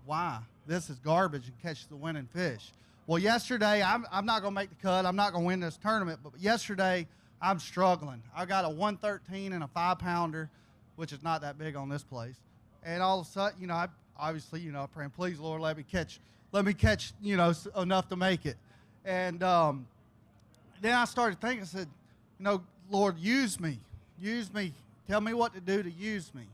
why? This is garbage, and catch the winning fish. Well, yesterday, I'm not going to make the cut. I'm not going to win this tournament. But yesterday, I'm struggling. I got a 113 and a 5-pounder, which is not that big on this place. And all of a sudden, I obviously, I'm praying, please, Lord, let me catch, enough to make it. And then I started thinking, I said, Lord, use me. Tell me what to do to use me.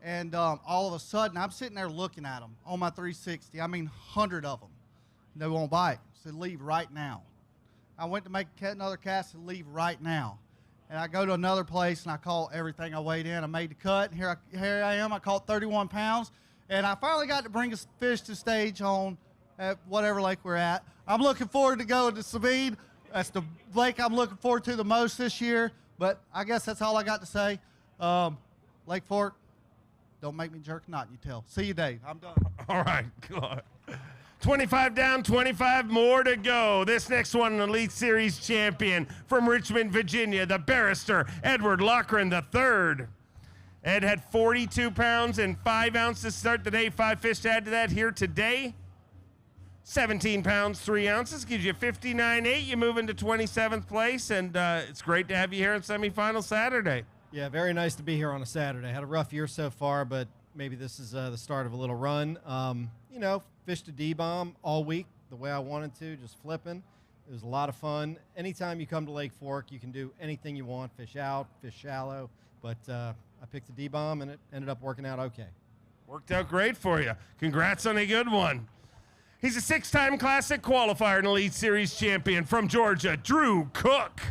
And all of a sudden, I'm sitting there looking at them on my 360. 100 of them. They won't bite. I said, leave right now. I went to make another cast and leave right now. And I go to another place, and I caught everything I weighed in. I made the cut, and here I am. I caught 31 pounds. And I finally got to bring a fish to stage on at whatever lake we're at. I'm looking forward to going to Sabine. That's the lake I'm looking forward to the most this year. But I guess that's all I got to say. Lake Fork, don't make me jerk a knot in your tail. See you, Dave. I'm done. All right, good. 25 down, 25 more to go. This next one, an Elite Series champion from Richmond, Virginia, the barrister, Edward Loughran III. Ed had 42 pounds and 5 ounces to start the day. 5 fish to add to that here today. 17 pounds, 3 ounces gives you 59.8. You move into 27th place, and it's great to have you here on semifinal Saturday. Yeah, very nice to be here on a Saturday. Had a rough year so far, but maybe this is the start of a little run. Fished a D-bomb all week the way I wanted to, just flipping. It was a lot of fun. Anytime you come to Lake Fork, you can do anything you want, fish out, fish shallow. But I picked the D-bomb, and it ended up working out okay. Worked out great for you. Congrats on a good one. He's a 6-time Classic qualifier and Elite Series champion from Georgia, Drew Cook.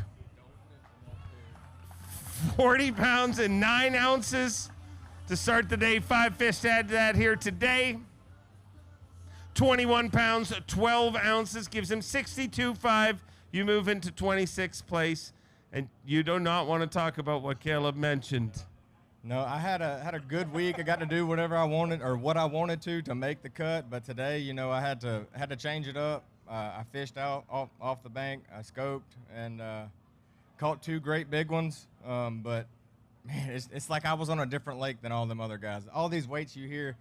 40 pounds and 9 ounces to start the day. 5 fish to add to that here today. 21 pounds, 12 ounces gives him 62.5. You move into 26th place, and you do not want to talk about what Caleb mentioned. No, I had a good week. I got to do whatever I wanted or what I wanted to make the cut. But today, I had to change it up. I fished out off the bank. I scoped and caught 2 great big ones. But man, it's like I was on a different lake than all them other guys. All these weights you hear,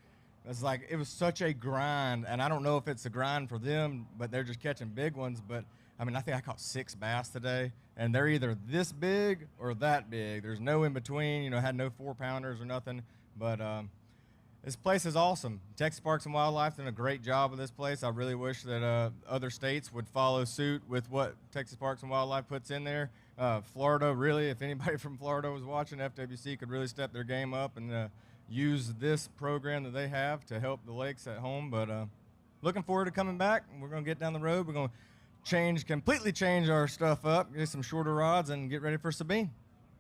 it was such a grind. And I don't know if it's a grind for them, but they're just catching big ones. But I think I caught 6 bass today, and they're either this big or that big. There's no in between. Had no 4-pounders or nothing. But this place is awesome. Texas Parks and Wildlife done a great job of this place. I really wish that other states would follow suit with what Texas Parks and Wildlife puts in there. Florida, really, if anybody from Florida was watching, FWC could really step their game up and use this program that they have to help the lakes at home. But looking forward to coming back. We're going to get down the road. We're going to completely change our stuff up, get some shorter rods, and get ready for Sabine.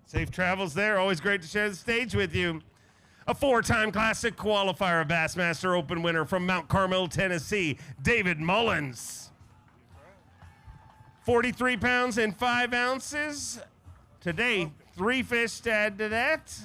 Safe travels there. Always great to share the stage with you. A 4-time Classic qualifier, a Bassmaster Open winner from Mount Carmel, Tennessee, David Mullins. 43 pounds and 5 ounces. Today, 3 fish to add to that.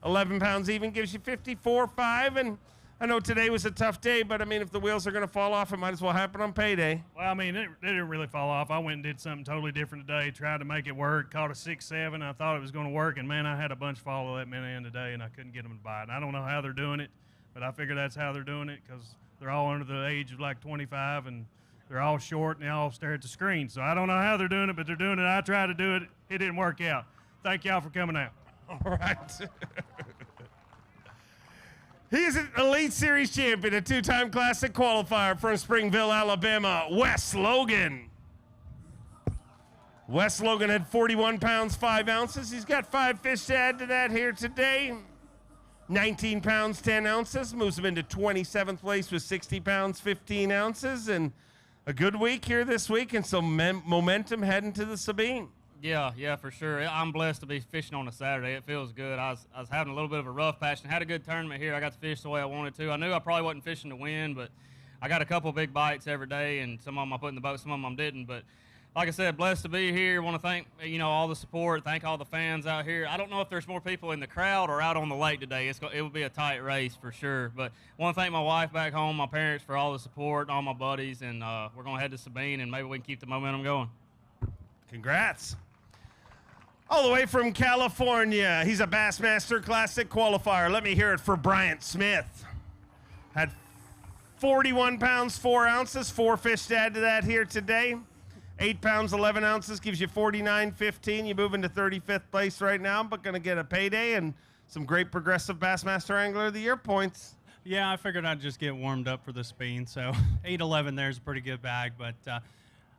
11 pounds even gives you 54.5. And I know today was a tough day, but if the wheels are going to fall off, it might as well happen on payday. Well, they didn't really fall off. I went and did something totally different today, tried to make it work, caught a 6-7. I thought it was going to work, and man, I had a bunch follow that minute end today, and I couldn't get them to bite. And I don't know how they're doing it, but I figure that's how they're doing it because they're all under the age of like 25, and they're all short, and they all stare at the screen. So I don't know how they're doing it, but they're doing it. I tried to do it. It didn't work out. Thank y'all for coming out. All right. He is an Elite Series champion, a 2-time Classic qualifier from Springville, Alabama, Wes Logan. Wes Logan had 41 pounds, 5 ounces. He's got 5 fish to add to that here today. 19 pounds, 10 ounces. Moves him into 27th place with 60 pounds, 15 ounces. And a good week here this week and some momentum heading to the Sabine. Yeah, for sure. I'm blessed to be fishing on a Saturday. It feels good. I was having a little bit of a rough patch and had a good tournament here. I got to fish the way I wanted to. I knew I probably wasn't fishing to win, but I got a couple big bites every day, and some of them I put in the boat, some of them I didn't. But like I said, blessed to be here. Want to thank, all the support, thank all the fans out here. I don't know if there's more people in the crowd or out on the lake today. It will be a tight race for sure. But want to thank my wife back home, my parents for all the support, all my buddies, and we're going to head to Sabine, and maybe we can keep the momentum going. Congrats. All the way from California, he's a Bassmaster Classic qualifier. Let me hear it for Bryant Smith. Had 41 pounds, 4 ounces, 4 fish to add to that here today. 8 pounds, 11 ounces gives you 49.15. You move into 35th place right now, but going to get a payday and some great progressive Bassmaster Angler of the Year points. Yeah, I figured I'd just get warmed up for the Sabine, so 8-11 there is a pretty good bag, but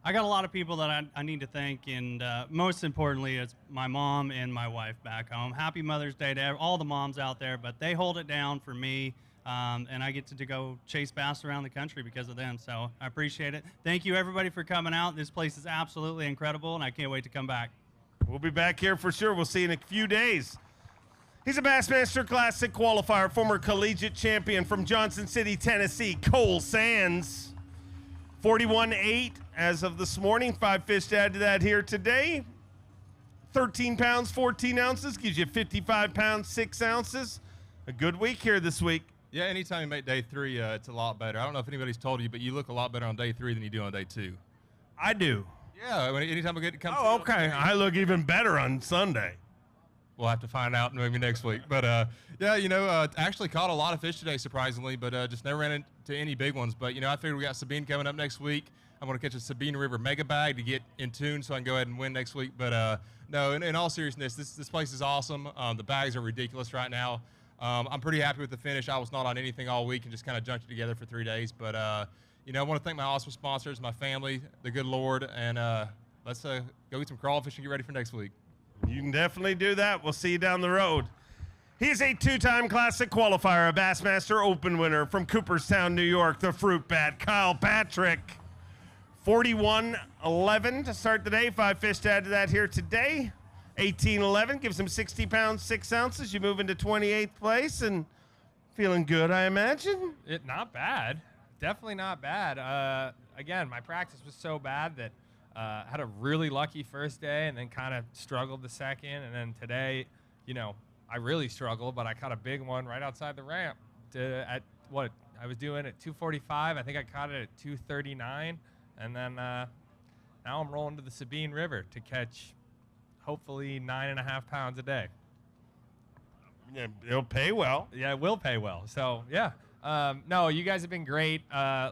I got a lot of people that I need to thank, and most importantly, it's my mom and my wife back home. Happy Mother's Day to all the moms out there, but they hold it down for me, and I get to go chase bass around the country because of them, so I appreciate it. Thank you, everybody, for coming out. This place is absolutely incredible, and I can't wait to come back. We'll be back here for sure. We'll see you in a few days. He's a Bassmaster Classic qualifier, former collegiate champion from Johnson City, Tennessee, Cole Sands. 41.8 as of this morning. 5 fish to add to that here today. 13 pounds, 14 ounces gives you 55 pounds, 6 ounces. A good week here this week. Yeah, anytime you make day 3, it's a lot better. I don't know if anybody's told you, but you look a lot better on day 3 than you do on day 2. I do. Yeah, anytime we get to come. Oh, okay. I look even better on Sunday. We'll have to find out maybe next week. But, yeah, actually caught a lot of fish today, surprisingly, but just never ran into any big ones. But, I figured we got Sabine coming up next week. I'm going to catch a Sabine River mega bag to get in tune so I can go ahead and win next week. But, no, in all seriousness, this place is awesome. The bags are ridiculous right now. I'm pretty happy with the finish. I was not on anything all week and just kind of junked it together for 3 days. But, I want to thank my awesome sponsors, my family, the good Lord, and let's go eat some crawfish and get ready for next week. You can definitely do that. We'll see you down the road. He's a 2-time Classic qualifier, a Bassmaster Open winner from Cooperstown, New York, the Fruit Bat, Kyle Patrick. 41.11 to start the day. 5 fish to add to that here today. 18.11 gives him 60 pounds, 6 ounces. You move into 28th place and feeling good, I imagine. Not bad. Definitely not bad. Again, my practice was so bad that had a really lucky first day and then kind of struggled the second. And then today, I really struggled, but I caught a big one right outside the ramp at what I was doing at 245. I think I caught it at 239. And then now I'm rolling to the Sabine River to catch hopefully 9.5 pounds a day. Yeah, it'll pay well. Yeah, it will pay well. So, yeah. No, you guys have been great.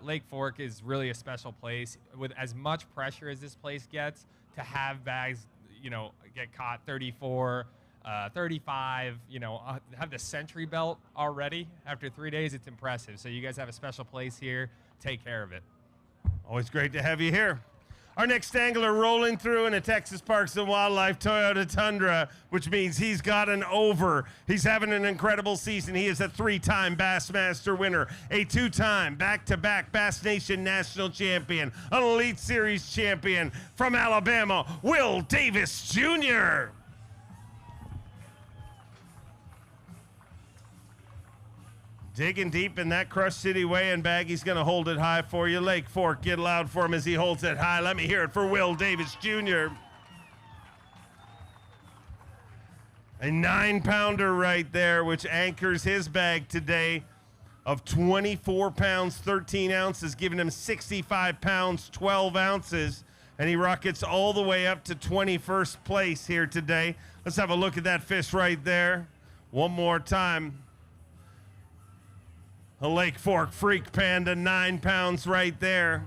Lake Fork is really a special place. With as much pressure as this place gets, to have bags, get caught 34, 35, have the century belt already after 3 days, it's impressive. So you guys have a special place here. Take care of it. Always great to have you here. Our next angler rolling through in a Texas Parks and Wildlife Toyota Tundra, which means he's got an over. He's having an incredible season. He is a 3-time Bassmaster winner, a 2-time back-to-back Bass Nation National Champion, an Elite Series champion from Alabama, Will Davis Jr. Digging deep in that Crush City weighing bag. He's going to hold it high for you. Lake Fork, get loud for him as he holds it high. Let me hear it for Will Davis Jr. A 9-pounder right there, which anchors his bag today of 24 pounds, 13 ounces, giving him 65 pounds, 12 ounces. And he rockets all the way up to 21st place here today. Let's have a look at that fish right there. One more time. A Lake Fork Freak Panda, 9 pounds right there.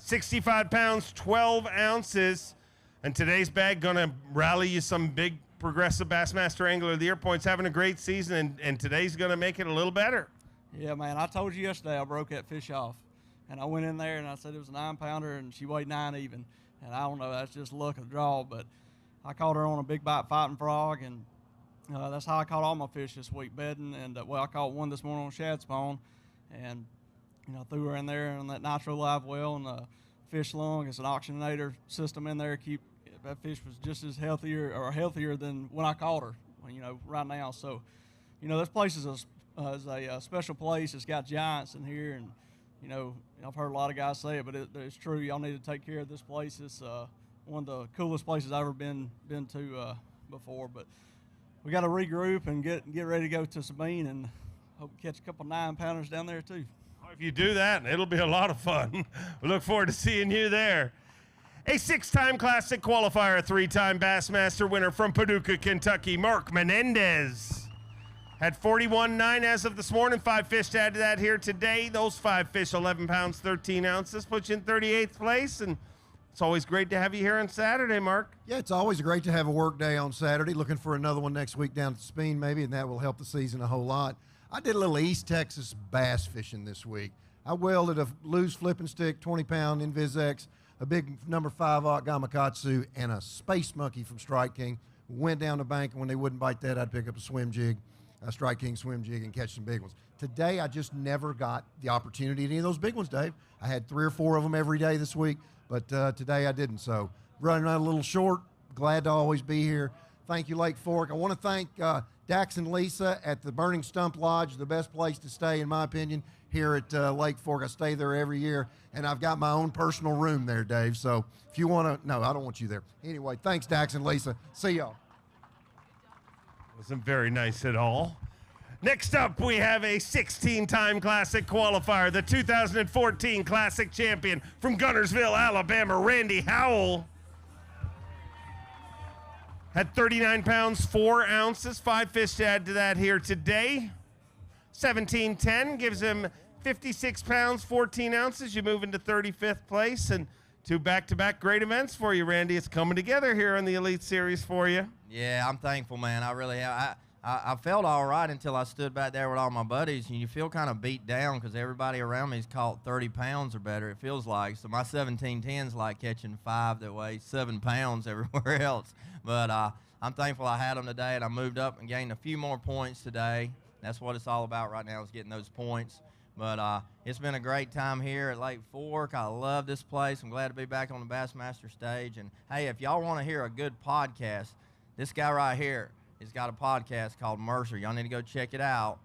$65 pounds, 12 ounces. And today's bag gonna rally you some big progressive Bassmaster Angler of the Year points. Having a great season, and today's gonna make it a little better. Yeah, man, I told you yesterday I broke that fish off. And I went in there and I said it was a 9-pounder and she weighed 9 even. And I don't know, that's just luck of the draw, but I caught her on a big bite fighting frog, and That's how I caught all my fish this week, bedding. And well, I caught one this morning on shad spawn, and threw her in there on that nitro live well and fish lung. It's an oxygenator system in there. That fish was just as healthier than when I caught her. Right now. So, this place is a special place. It's got giants in here, and I've heard a lot of guys say it, but it's true. Y'all need to take care of this place. It's one of the coolest places I've ever been to before. But we got to regroup and get ready to go to Sabine, and hope we catch a couple 9-pounders down there too. If you do that, it'll be a lot of fun. We look forward to seeing you there. A 6-time Classic qualifier, a 3-time Bassmaster winner from Paducah, Kentucky, Mark Menendez. Had 41.9 as of this morning, 5 fish to add to that here today. Those 5 fish, 11 pounds, 13 ounces, puts you in 38th place, and it's always great to have you here on Saturday, Mark. Yeah, it's always great to have a work day on Saturday. Looking for another one next week down at Sabine maybe, and that will help the season a whole lot. I did a little East Texas bass fishing this week. I welded a loose flipping stick, 20-pound InvisX, a big number 5/0 Gamakatsu, and a Space Monkey from Strike King. Went down the bank, and when they wouldn't bite that, I'd pick up a swim jig, a Strike King swim jig, and catch some big ones. Today, I just never got the opportunity at any of those big ones, Dave. I had 3 or 4 of them every day this week, but today I didn't. So running out a little short. Glad to always be here. Thank you, Lake Fork. I want to thank Dax and Lisa at the Burning Stump Lodge, the best place to stay, in my opinion, here at Lake Fork. I stay there every year, and I've got my own personal room there, Dave. So if you want to, no, I don't want you there. Anyway, thanks, Dax and Lisa. See y'all. Wasn't very nice at all. Next up, we have a 16-time Classic qualifier, the 2014 Classic champion from Gunnersville, Alabama, Randy Howell. Had 39 pounds, 4 ounces, 5 fish to add to that here today. 17.10 gives him 56 pounds, 14 ounces. You move into 35th place, and 2 back-to-back great events for you, Randy. It's coming together here on the Elite Series for you. Yeah, I'm thankful, man. I really have. I felt all right until I stood back there with all my buddies, and you feel kind of beat down because everybody around me's caught 30 pounds or better, it feels like. So my 1710's like catching 5 that weigh 7 pounds everywhere else. But I'm thankful I had them today, and I moved up and gained a few more points today. That's what it's all about right now, is getting those points. But it's been a great time here at Lake Fork. I love this place. I'm glad to be back on the Bassmaster stage. And, hey, if y'all want to hear a good podcast, this guy right here, he's got a podcast called Mercer. Y'all need to go check it out.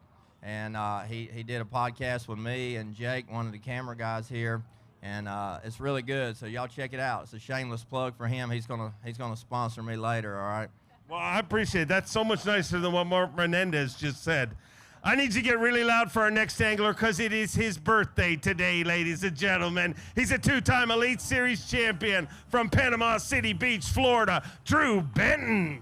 And he did a podcast with me and Jake, one of the camera guys here, and it's really good. So y'all check it out. It's a shameless plug for him. He's gonna sponsor me later. All right. Well, I appreciate it. That's so much nicer than what Mark Menendez just said. I need to get really loud for our next angler because it is his birthday today, ladies and gentlemen. He's a 2-time Elite Series champion from Panama City Beach, Florida, Drew Benton.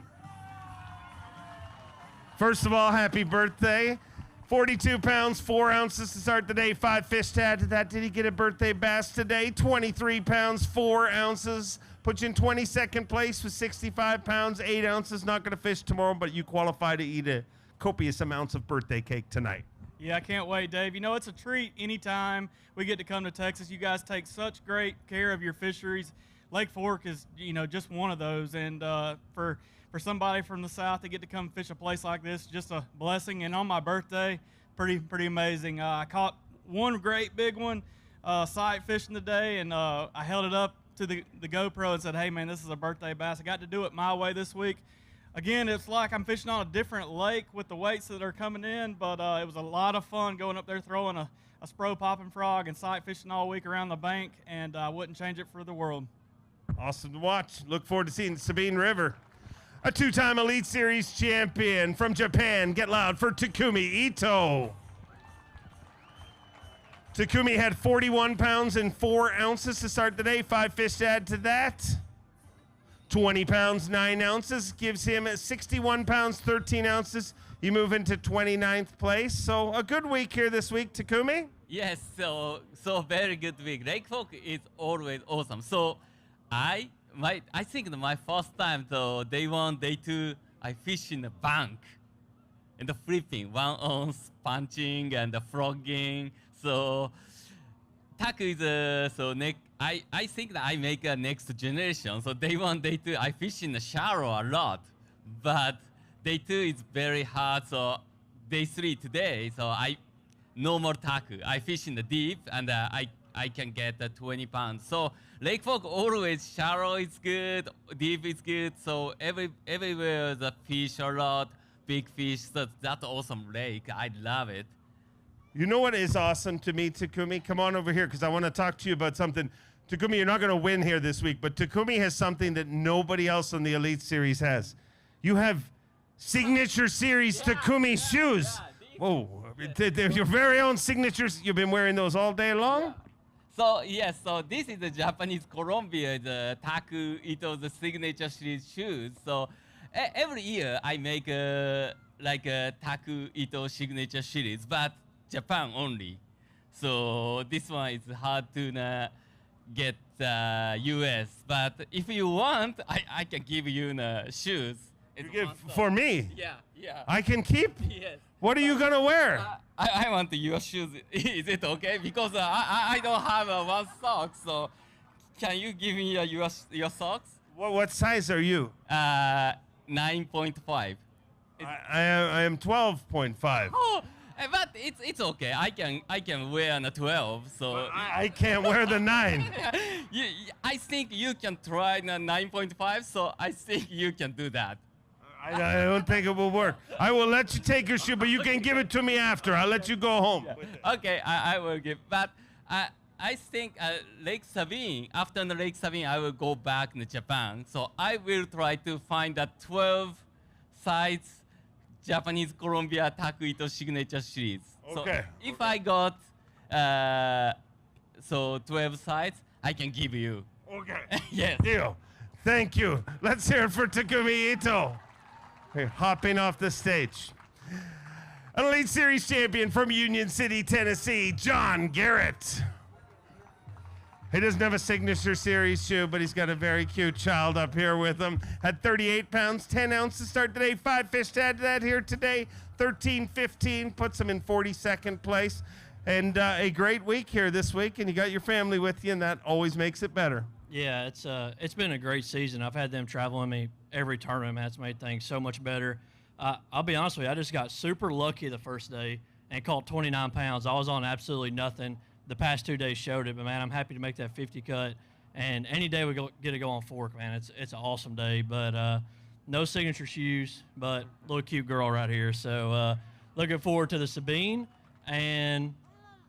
First of all, happy birthday. 42 pounds, 4 ounces to start the day, 5 fish to add to that. Did he get a birthday bass today? 23 pounds, 4 ounces. Put you in 22nd place with 65 pounds, 8 ounces. Not going to fish tomorrow, but you qualify to eat a copious amounts of birthday cake tonight. Yeah, I can't wait, Dave. It's a treat anytime we get to come to Texas. You guys take such great care of your fisheries. Lake Fork is, just one of those. And for somebody from the South to get to come fish a place like this, just a blessing. And on my birthday, pretty amazing. I caught one great big one sight fishing today, and I held it up to the GoPro and said, hey, man, this is a birthday bass. I got to do it my way this week. Again, it's like I'm fishing on a different lake with the weights that are coming in, but it was a lot of fun going up there throwing a spro popping frog and sight fishing all week around the bank, and I wouldn't change it for the world. Awesome to watch. Look forward to seeing Sabine River. A 2-time Elite Series champion from Japan. Get loud for Takumi Ito. Takumi had 41 pounds and 4 ounces to start the day. 5 fish to add to that. 20 pounds, 9 ounces gives him 61 pounds, 13 ounces. You move into 29th place. So a good week here this week, Takumi. Yes, so very good week. Lake Fork is always awesome. So I think my first time, so day 1, day 2, I fish in the bank and the flipping, 1 ounce punching and the frogging. So tack is I think that I make a next generation. So day 1, day 2, I fish in the shallow a lot, but day 2 is very hard, so day 3 today, so no more taku. I fish in the deep, and I can get 20 pounds. So Lake Fork always shallow is good, deep is good. So everywhere the fish a lot, big fish. So that's awesome lake. I love it. You know what is awesome to me, Takumi? Come on over here, because I want to talk to you about something. Takumi, you're not going to win here this week, but Takumi has something that nobody else on the Elite Series has. You have signature series Takumi shoes. Whoa, your very own signatures. You've been wearing those all day long? So yes, so this is the Japanese Columbia, the Taku Ito's signature series shoes. So every year I make like a Taku Ito signature series, but Japan only. So this one is hard to get US. But if you want, I can give you the shoes. You give for me? Yeah. I can keep? Yes. What are you gonna wear? I want your shoes. Is it okay? Because I don't have one sock, so can you give me your socks? What size are you? 9.5. I am 12.5. Oh, but it's okay. I can wear a 12. So I can't wear the 9. I think you can try the 9.5. So I think you can do that. I don't think it will work. I will let you take your shoe, but you can give it to me after. I'll let you go home. Yeah. Okay, I will give. But I think Lake Sabine, after the Lake Sabine, I will go back to Japan. So I will try to find the 12 size Japanese Columbia Taku Ito signature series. Okay. So if I got 12 sides, I can give you. Okay. Yes. Deal. Thank you. Let's hear it for Takumi Ito. Hopping off the stage. An Elite Series champion from Union City, Tennessee, John Garrett. He doesn't have a signature series shoe, but he's got a very cute child up here with him. Had 38 pounds, 10 ounces to start today. 5 fish to add to that here today. 13-15 puts him in 42nd place. And a great week here this week, and you got your family with you, and that always makes it better. Yeah, it's been a great season. I've had them traveling me every tournament. That's made things so much better. I'll be honest with you, I just got super lucky the first day and caught 29 pounds. I was on absolutely nothing. The past 2 days showed it, but man, I'm happy to make that 50 cut. And any day we get to go on fork, man, it's an awesome day. But no signature shoes, but little cute girl right here. So looking forward to the Sabine and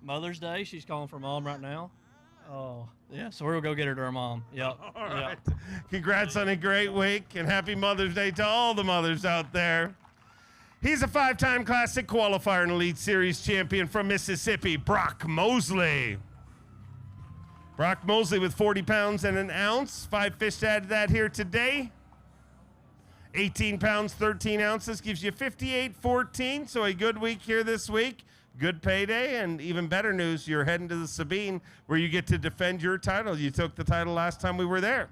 Mother's Day. She's calling for mom right now. Oh, yeah, so we'll go get her to her mom. Yep. All right. Congrats on a great week, and happy Mother's Day to all the mothers out there. He's a 5-time Classic qualifier and Elite Series champion from Mississippi, Brock Mosley. Brock Mosley with 40 pounds and an ounce. 5 fish to add to that here today. 18 pounds, 13 ounces gives you 58-14, so a good week here this week. Good payday, and even better news, you're heading to the Sabine where you get to defend your title. You took the title last time we were there.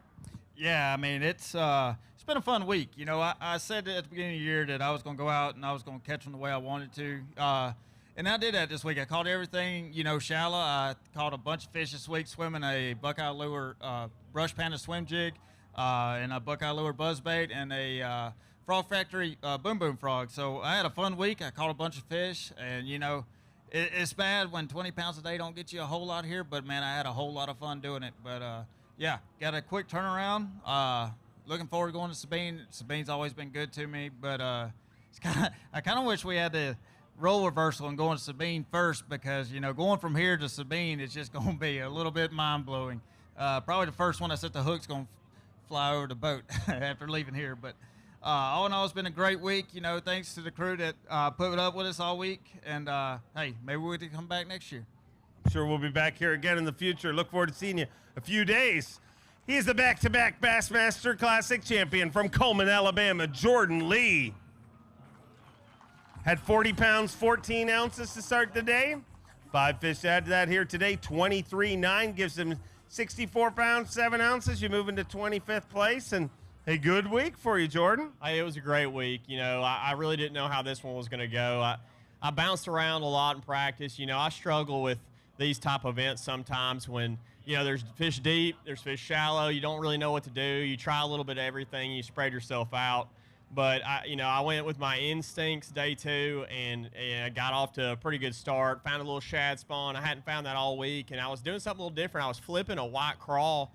Yeah, I mean, it's been a fun week. You know, I said at the beginning of the year that I was going to go out and I was going to catch them the way I wanted to. And I did that this week. I caught everything, shallow. I caught a bunch of fish this week swimming a Buckeye Lure Brush Panda swim jig and a Buckeye Lure buzzbait and a Frog Factory Boom Boom Frog. So I had a fun week. I caught a bunch of fish, and, it's bad when 20 pounds a day don't get you a whole lot here, but, man, I had a whole lot of fun doing it. But, yeah, got a quick turnaround. Looking forward to going to Sabine. Sabine's always been good to me, but I kind of wish we had the role reversal and going to Sabine first because, going from here to Sabine is just going to be a little bit mind-blowing. Probably the first one I set the hook's going to fly over the boat after leaving here, but all in all, it's been a great week. Thanks to the crew that put up with us all week. And, hey, maybe we'll come back next year. Sure, we'll be back here again in the future. Look forward to seeing you a few days. He's the back-to-back Bassmaster Classic champion from Coleman, Alabama, Jordan Lee. Had 40 pounds, 14 ounces to start the day. 5 fish to add to that here today. 23.9 gives him 64 pounds, 7 ounces. You move into 25th place, and a good week for you, Jordan. It was a great week. I really didn't know how this one was going to go. I bounced around a lot in practice. I struggle with these type of events sometimes when, there's fish deep, there's fish shallow. You don't really know what to do. You try a little bit of everything. You spread yourself out. But I went with my instincts day 2, and I got off to a pretty good start. Found a little shad spawn. I hadn't found that all week, and I was doing something a little different. I was flipping a white crawl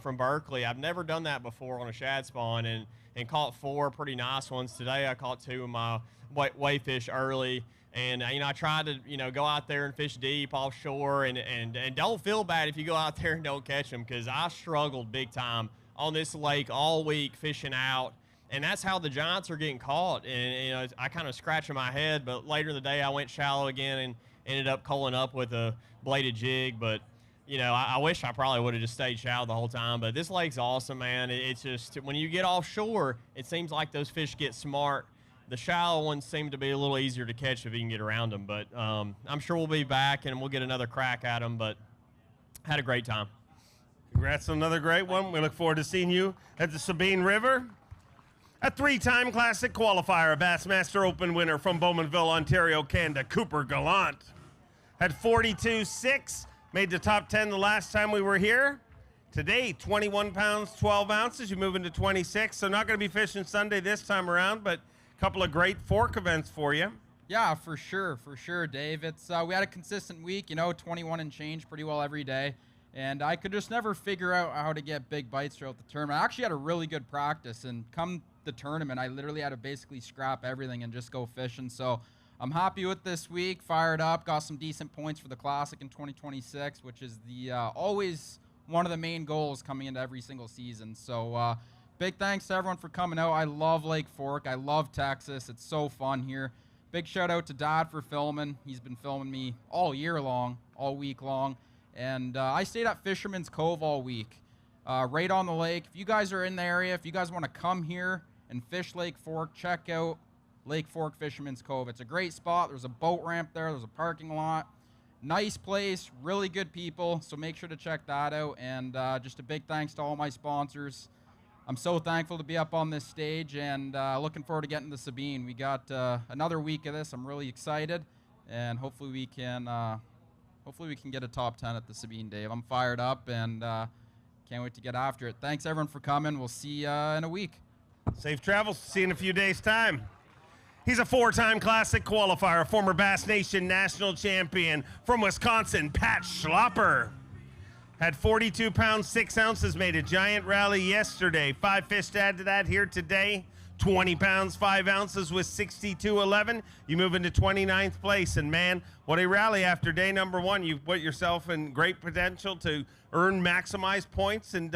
from Berkeley. I've never done that before on a shad spawn, and caught 4 pretty nice ones. Today I caught 2 of my wayfish early, and I tried to go out there and fish deep offshore, and don't feel bad if you go out there and don't catch them, because I struggled big time on this lake all week fishing out. And that's how the giants are getting caught. And I kind of scratching my head, but later in the day I went shallow again and ended up culling up with a bladed jig. But I wish I probably would have just stayed shallow the whole time. But this lake's awesome, man. It's just when you get offshore, it seems like those fish get smart. The shallow ones seem to be a little easier to catch if you can get around them. But I'm sure we'll be back and we'll get another crack at them. But had a great time. Congrats on another great one. We look forward to seeing you at the Sabine River. A 3-time Classic qualifier, a Bassmaster Open winner from Bowmanville, Ontario, Canada, Cooper Gallant. Had 42.6, made the top 10 the last time we were here. Today, 21 pounds, 12 ounces. You move into 26, so not going to be fishing Sunday this time around, but a couple of great fork events for you. Yeah, for sure, Dave. It's we had a consistent week, 21 and change pretty well every day. And I could just never figure out how to get big bites throughout the tournament. I actually had a really good practice, and come the tournament, I literally had to basically scrap everything and just go fishing. So I'm happy with this week, fired up, got some decent points for the Classic in 2026, which is the always one of the main goals coming into every single season. So big thanks to everyone for coming out. I love Lake Fork. I love Texas. It's so fun here. Big shout out to Dad for filming. He's been filming me all year long, all week long. And I stayed at Fisherman's Cove all week, right on the lake. If you guys are in the area, if you guys want to come here and fish Lake Fork, check out Lake Fork Fisherman's Cove. It's a great spot. There's a boat ramp there. There's a parking lot. Nice place, really good people. So make sure to check that out. And just a big thanks to all my sponsors. I'm so thankful to be up on this stage, and looking forward to getting to Sabine. We got another week of this. I'm really excited, and hopefully we can get a top 10 at the Sabine, Dave. I'm fired up, and can't wait to get after it. Thanks, everyone, for coming. We'll see you in a week. Safe travels. See you in a few days' time. He's a 4-time Classic qualifier, a former Bass Nation national champion from Wisconsin, Pat Schlopper. Had 42 pounds, 6 ounces, made a giant rally yesterday. 5 fish to add to that here today. 20 pounds, 5 ounces with 62.11. You move into 29th place. And man, what a rally after day number 1. You've put yourself in great potential to earn maximized points, and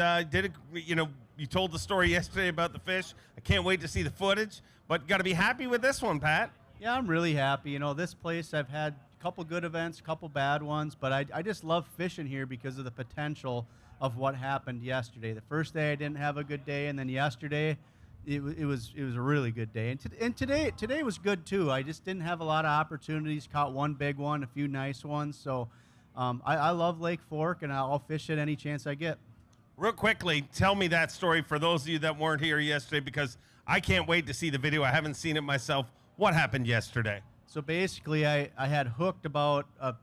you told the story yesterday about the fish. I can't wait to see the footage, but got to be happy with this one, Pat. Yeah, I'm really happy. This place, I've had a couple good events, a couple bad ones, but I just love fishing here because of the potential of what happened yesterday. The first day I didn't have a good day, and then yesterday it was a really good day. And today was good too. I just didn't have a lot of opportunities. Caught one big one, a few nice ones. So I love Lake Fork, and I'll fish it any chance I get. Real quickly, tell me that story for those of you that weren't here yesterday, because I can't wait to see the video. I haven't seen it myself. What happened yesterday? So basically, I had hooked about a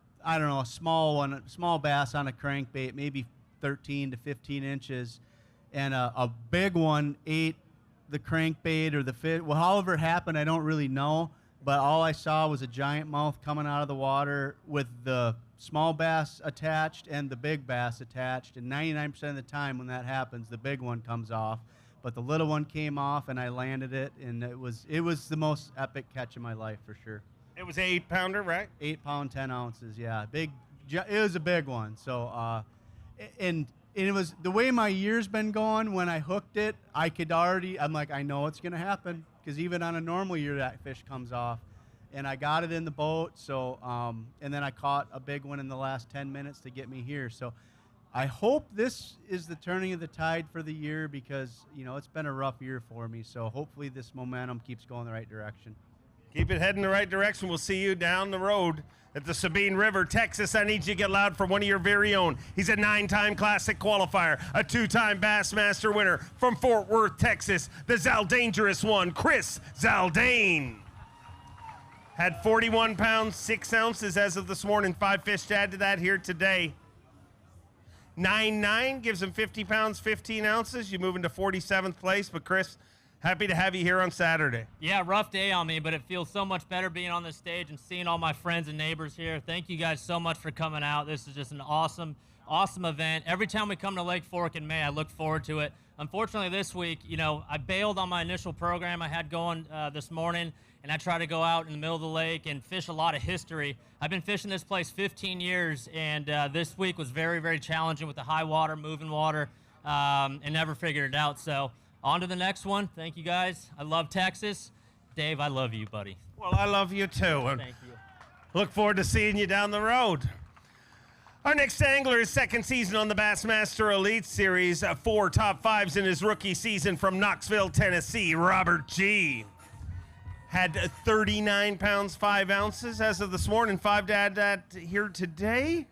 small bass on a crankbait, maybe 13 to 15 inches, and a big one ate the crankbait or the fish. Well, however it happened, I don't really know, but all I saw was a giant mouth coming out of the water with the small bass attached and the big bass attached, and 99% of the time when that happens, the big one comes off. But the little one came off, and I landed it, and it was the most epic catch of my life for sure. It was an 8-pounder, right? 8 pound, 10 ounces, yeah. It was a big one. So, and it was the way my year's been going. When I hooked it, I'm like, I know it's gonna happen, because even on a normal year, that fish comes off. And I got it in the boat, so and then I caught a big one in the last 10 minutes to get me here. So I hope this is the turning of the tide for the year, because it's been a rough year for me. So hopefully this momentum keeps going the right direction. Keep it heading the right direction. We'll see you down the road at the Sabine River, Texas. I need you to get loud for one of your very own. He's a 9-time Classic qualifier, a 2-time Bassmaster winner from Fort Worth, Texas, the Zaldangerous one, Chris Zaldane. Had 41 pounds, 6 ounces as of this morning. 5 fish to add to that here today. 9-9 gives him 50 pounds, 15 ounces. You move into 47th place, but Chris Happy to have you here on Saturday. Yeah, rough day on me, but it feels so much better being on this stage and seeing all my friends and neighbors here. Thank you guys so much for coming out. This is just an awesome event. Every time we come to Lake Fork in May, I look forward to it. Unfortunately, this week, I bailed on my initial program I had going this morning, and I try to go out in the middle of the lake and fish a lot of history. I've been fishing this place 15 years, and this week was very, very challenging with the high water, moving water, and never figured it out. So on to the next one. Thank you, guys. I love Texas. Dave, I love you, buddy. Well, I love you, too. And Thank you. look forward to seeing you down the road. Our next angler is second season on the Bassmaster Elite Series. 4 top 5s in his rookie season from Knoxville, Tennessee, Robert G. Had 39 pounds, 5 ounces as of this morning. 5 to add that here today.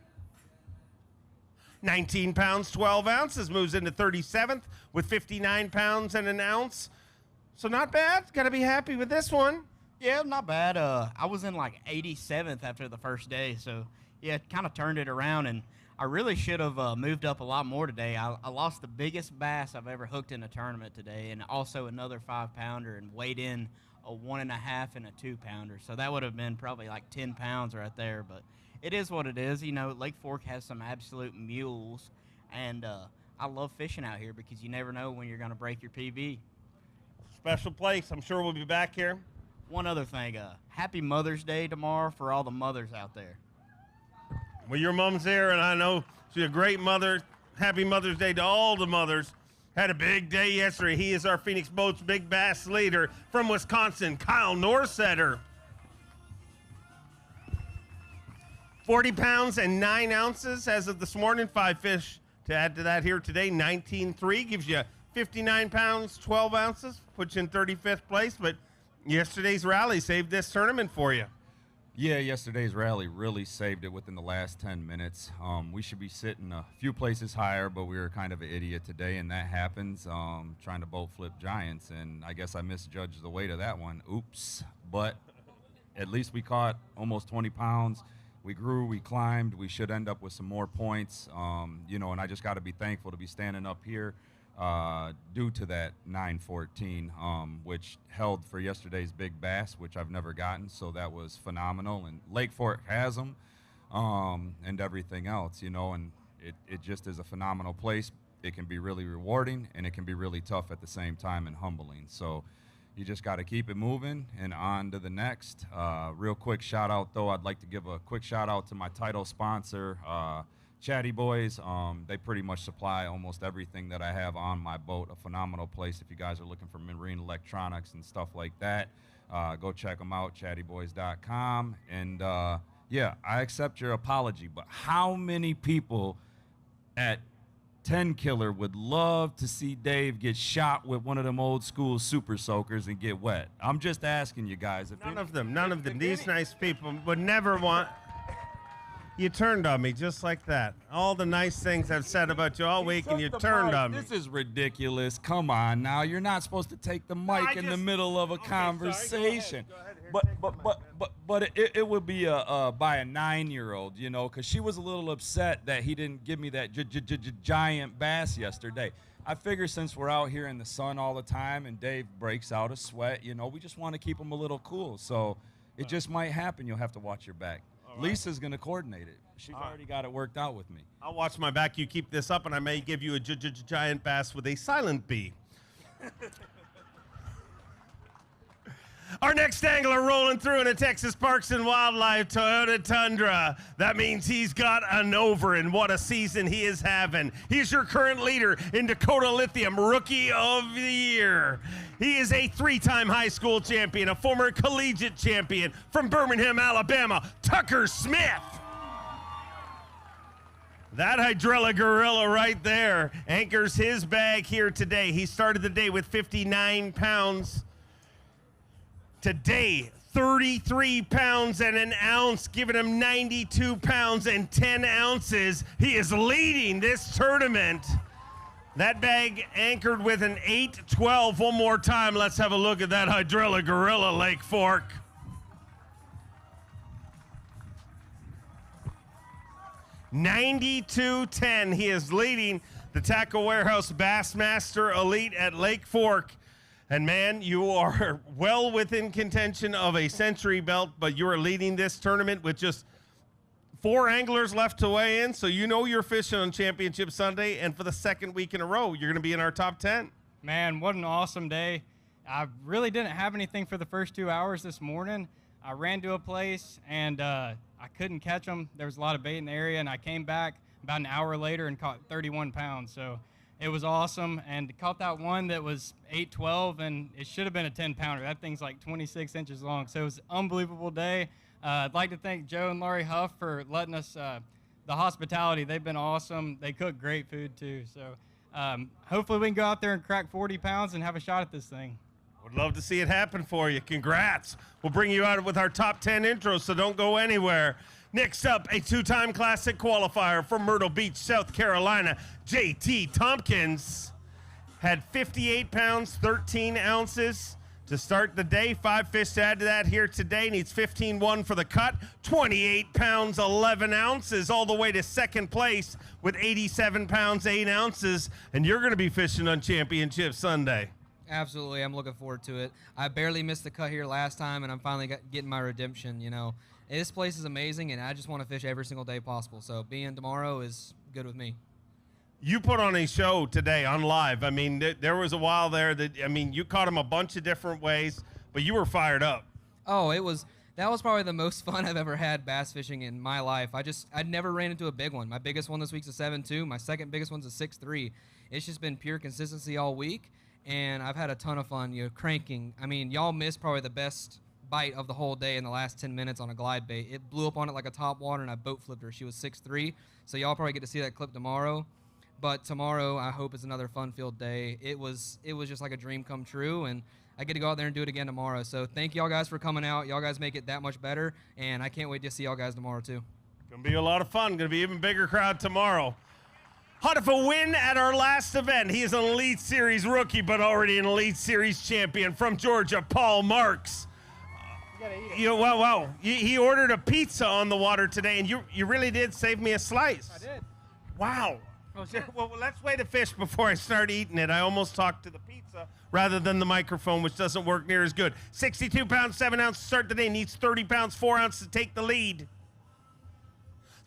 19 pounds, 12 ounces. Moves into 37th with 59 pounds and an ounce. So not bad. Got to be happy with this one. Yeah, not bad. I was in like 87th after the first day. So, yeah, it kind of turned it around. And I really should have moved up a lot more today. I lost the biggest bass I've ever hooked in a tournament today, and also another 5-pounder, and weighed in a 1.5 and a 2-pounder. So that would have been probably like 10 pounds right there. But it is what it is. Lake Fork has some absolute mules, and I love fishing out here because you never know when you're going to break your PB. Special place. I'm sure we'll be back here. One other thing, happy Mother's Day tomorrow for all the mothers out there. Well, your mom's here, and I know she's a great mother. Happy Mother's Day to all the mothers. Had a big day yesterday. He is our Phoenix Boats Big Bass leader from Wisconsin, Kyle Norsetter. 40 pounds and 9 ounces as of this morning. 5 fish to add to that here today. 19.3 gives you 59 pounds, 12 ounces. Puts you in 35th place, but yesterday's rally saved this tournament for you. Yeah, yesterday's rally really saved it within the last 10 minutes. We should be sitting a few places higher, but we were kind of an idiot today, and that happens, trying to boat flip giants, and I guess I misjudged the weight of that one. Oops. But at least we caught almost 20 pounds. We grew, we climbed. We should end up with some more points, and I just got to be thankful to be standing up here due to that 914, which held for yesterday's big bass, which I've never gotten, so that was phenomenal. And Lake Fork has them, and everything else, and it just is a phenomenal place. It can be really rewarding, and it can be really tough at the same time and humbling. So you just got to keep it moving and on to the next. Real quick shout out, though, I'd like to give a quick shout out to my title sponsor, Chatty Boys. They pretty much supply almost everything that I have on my boat. A phenomenal place if you guys are looking for marine electronics and stuff like that. Go check them out, chattyboys.com. And yeah, I accept your apology, but how many people at 10 Killer would love to see Dave get shot with one of them old school super soakers and get wet? I'm just asking you guys. None of them. These nice people would never want. You turned on me just like that. All the nice things I've said about you all week, and you turned on me. This is ridiculous. Come on now. You're not supposed to take the mic in the middle of a conversation. But it would be by a 9-year-old, because she was a little upset that he didn't give me that giant bass yesterday. I figure since we're out here in the sun all the time and Dave breaks out a sweat, we just want to keep him a little cool. So it just might happen. You'll have to watch your back. Right. Lisa's going to coordinate it. She's already got it worked out with me. I'll watch my back. You keep this up, and I may give you a giant bass with a silent B. Our next angler rolling through in a Texas Parks and Wildlife Toyota Tundra. That means he's got an over, and what a season he is having. He's your current leader in Dakota Lithium Rookie of the Year. He is a 3-time high school champion, a former collegiate champion from Birmingham, Alabama, Tucker Smith. That Hydrilla Gorilla right there anchors his bag here today. He started the day with 59 pounds. Today, 33 pounds and an ounce, giving him 92 pounds and 10 ounces. He is leading this tournament. That bag anchored with an 8-12. One more time, let's have a look at that Hydrilla Gorilla, Lake Fork. $92.10. He is leading the Tackle Warehouse Bassmaster Elite at Lake Fork. And man, you are well within contention of a century belt, but you are leading this tournament with just 4 anglers left to weigh in. So you know you're fishing on Championship Sunday, and for the second week in a row, you're going to be in our top 10. Man, what an awesome day. I really didn't have anything for the first 2 hours this morning. I ran to a place, and I couldn't catch them. There was a lot of bait in the area, and I came back about an hour later and caught 31 pounds. So it was awesome, and caught that one that was 8-12, and it should have been a 10-pounder. That thing's like 26 inches long, so it was an unbelievable day. I'd like to thank Joe and Laurie Huff for letting us, the hospitality. They've been awesome. They cook great food, too. So hopefully we can go out there and crack 40 pounds and have a shot at this thing. Would love to see it happen for you. Congrats. We'll bring you out with our top 10 intros, so don't go anywhere. Next up, a 2-time Classic qualifier from Myrtle Beach, South Carolina, J.T. Tompkins. Had 58 pounds, 13 ounces to start the day. 5 fish to add to that here today. Needs 15-1 for the cut. 28 pounds, 11 ounces, all the way to second place with 87 pounds, 8 ounces. And you're going to be fishing on Championship Sunday. Absolutely. I'm looking forward to it. I barely missed the cut here last time, and I'm finally getting my redemption, you know. This place is amazing, and I just want to fish every single day possible. So being tomorrow is good with me. You put on a show today on live. I mean, there was a while there that, I mean, you caught him a bunch of different ways, but you were fired up. Oh, that was probably the most fun I've ever had bass fishing in my life. I'd never ran into a big one. My biggest one this week's a 7.2. My second biggest one's a 6.3. It's just been pure consistency all week, and I've had a ton of fun, you know, cranking. I mean, y'all missed probably the best bite of the whole day in the last 10 minutes on a glide bait. It blew up on it like a top water, and I boat flipped her. She was 6'3", so y'all probably get to see that clip tomorrow. But tomorrow, I hope is another fun-filled day. It was just like a dream come true, and I get to go out there and do it again tomorrow. So thank y'all guys for coming out. Y'all guys make it that much better, and I can't wait to see y'all guys tomorrow too. Gonna be a lot of fun. Gonna be even bigger crowd tomorrow. Hot of a win at our last event. He is an Elite Series rookie, but already an Elite Series champion from Georgia, Paul Marks. You know, wow. He ordered a pizza on the water today, and you really did save me a slice. I did. Wow. Well, let's wait to fish before I start eating it. I almost talked to the pizza rather than the microphone, which doesn't work near as good. 62 pounds, 7 ounces to start the day. Needs 30 pounds, 4 ounces to take the lead.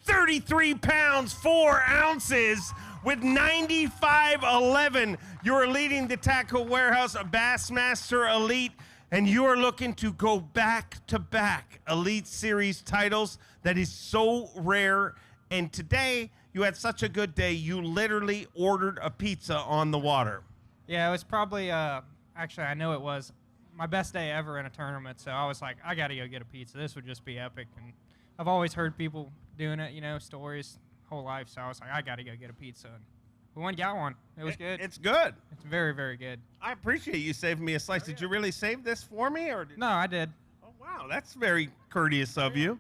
33 pounds, 4 ounces with 95.11. You're leading the Tackle Warehouse Bassmaster Elite, and you are looking to go back-to-back Elite Series titles. That is so rare. And today, you had such a good day, you literally ordered a pizza on the water. Yeah, it was probably, actually, I know it was my best day ever in a tournament, so I was like, I got to go get a pizza. This would just be epic. And I've always heard people doing it, you know, stories, whole life, so I was like, I got to go get a pizza. And we went and got one. It was good. It's good. It's very, very good. I appreciate you saving me a slice. Did you really save this for me? No, I did. Oh, wow, that's very courteous of you.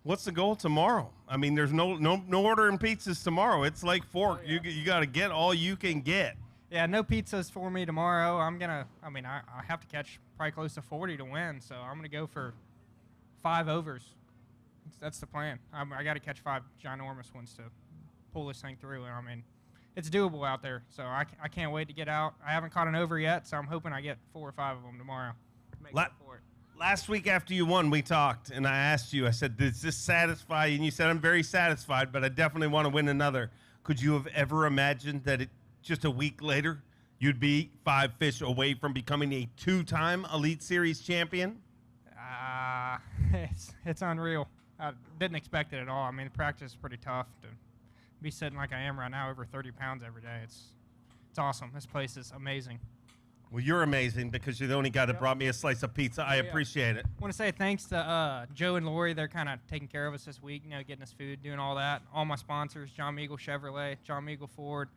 What's the goal tomorrow? I mean, there's no ordering pizzas tomorrow. It's like Fork. You got to get all you can get. Yeah, no pizzas for me tomorrow. I have to catch probably close to 40 to win, so I'm going to go for 5 overs. That's the plan. I got to catch 5 ginormous ones to pull this thing through, and I mean, it's doable out there, so I can't wait to get out. I haven't caught an over yet, so I'm hoping I get 4 or 5 of them tomorrow. Make up for it. Last week after you won, we talked, and I asked you, I said, does this satisfy you? And you said, I'm very satisfied, but I definitely want to win another. Could you have ever imagined that just a week later, you'd be 5 fish away from becoming a 2-time Elite Series champion? It's unreal. I didn't expect it at all. I mean, the practice is pretty tough to be sitting like I am right now, over 30 pounds every day. It's awesome. This place is amazing. Well, you're amazing because you're the only guy that brought me a slice of pizza. I appreciate it. I want to say thanks to Joe and Lori. They're kind of taking care of us this week, you know, getting us food, doing all that. All my sponsors, John Meagle Chevrolet, John Meagle Ford,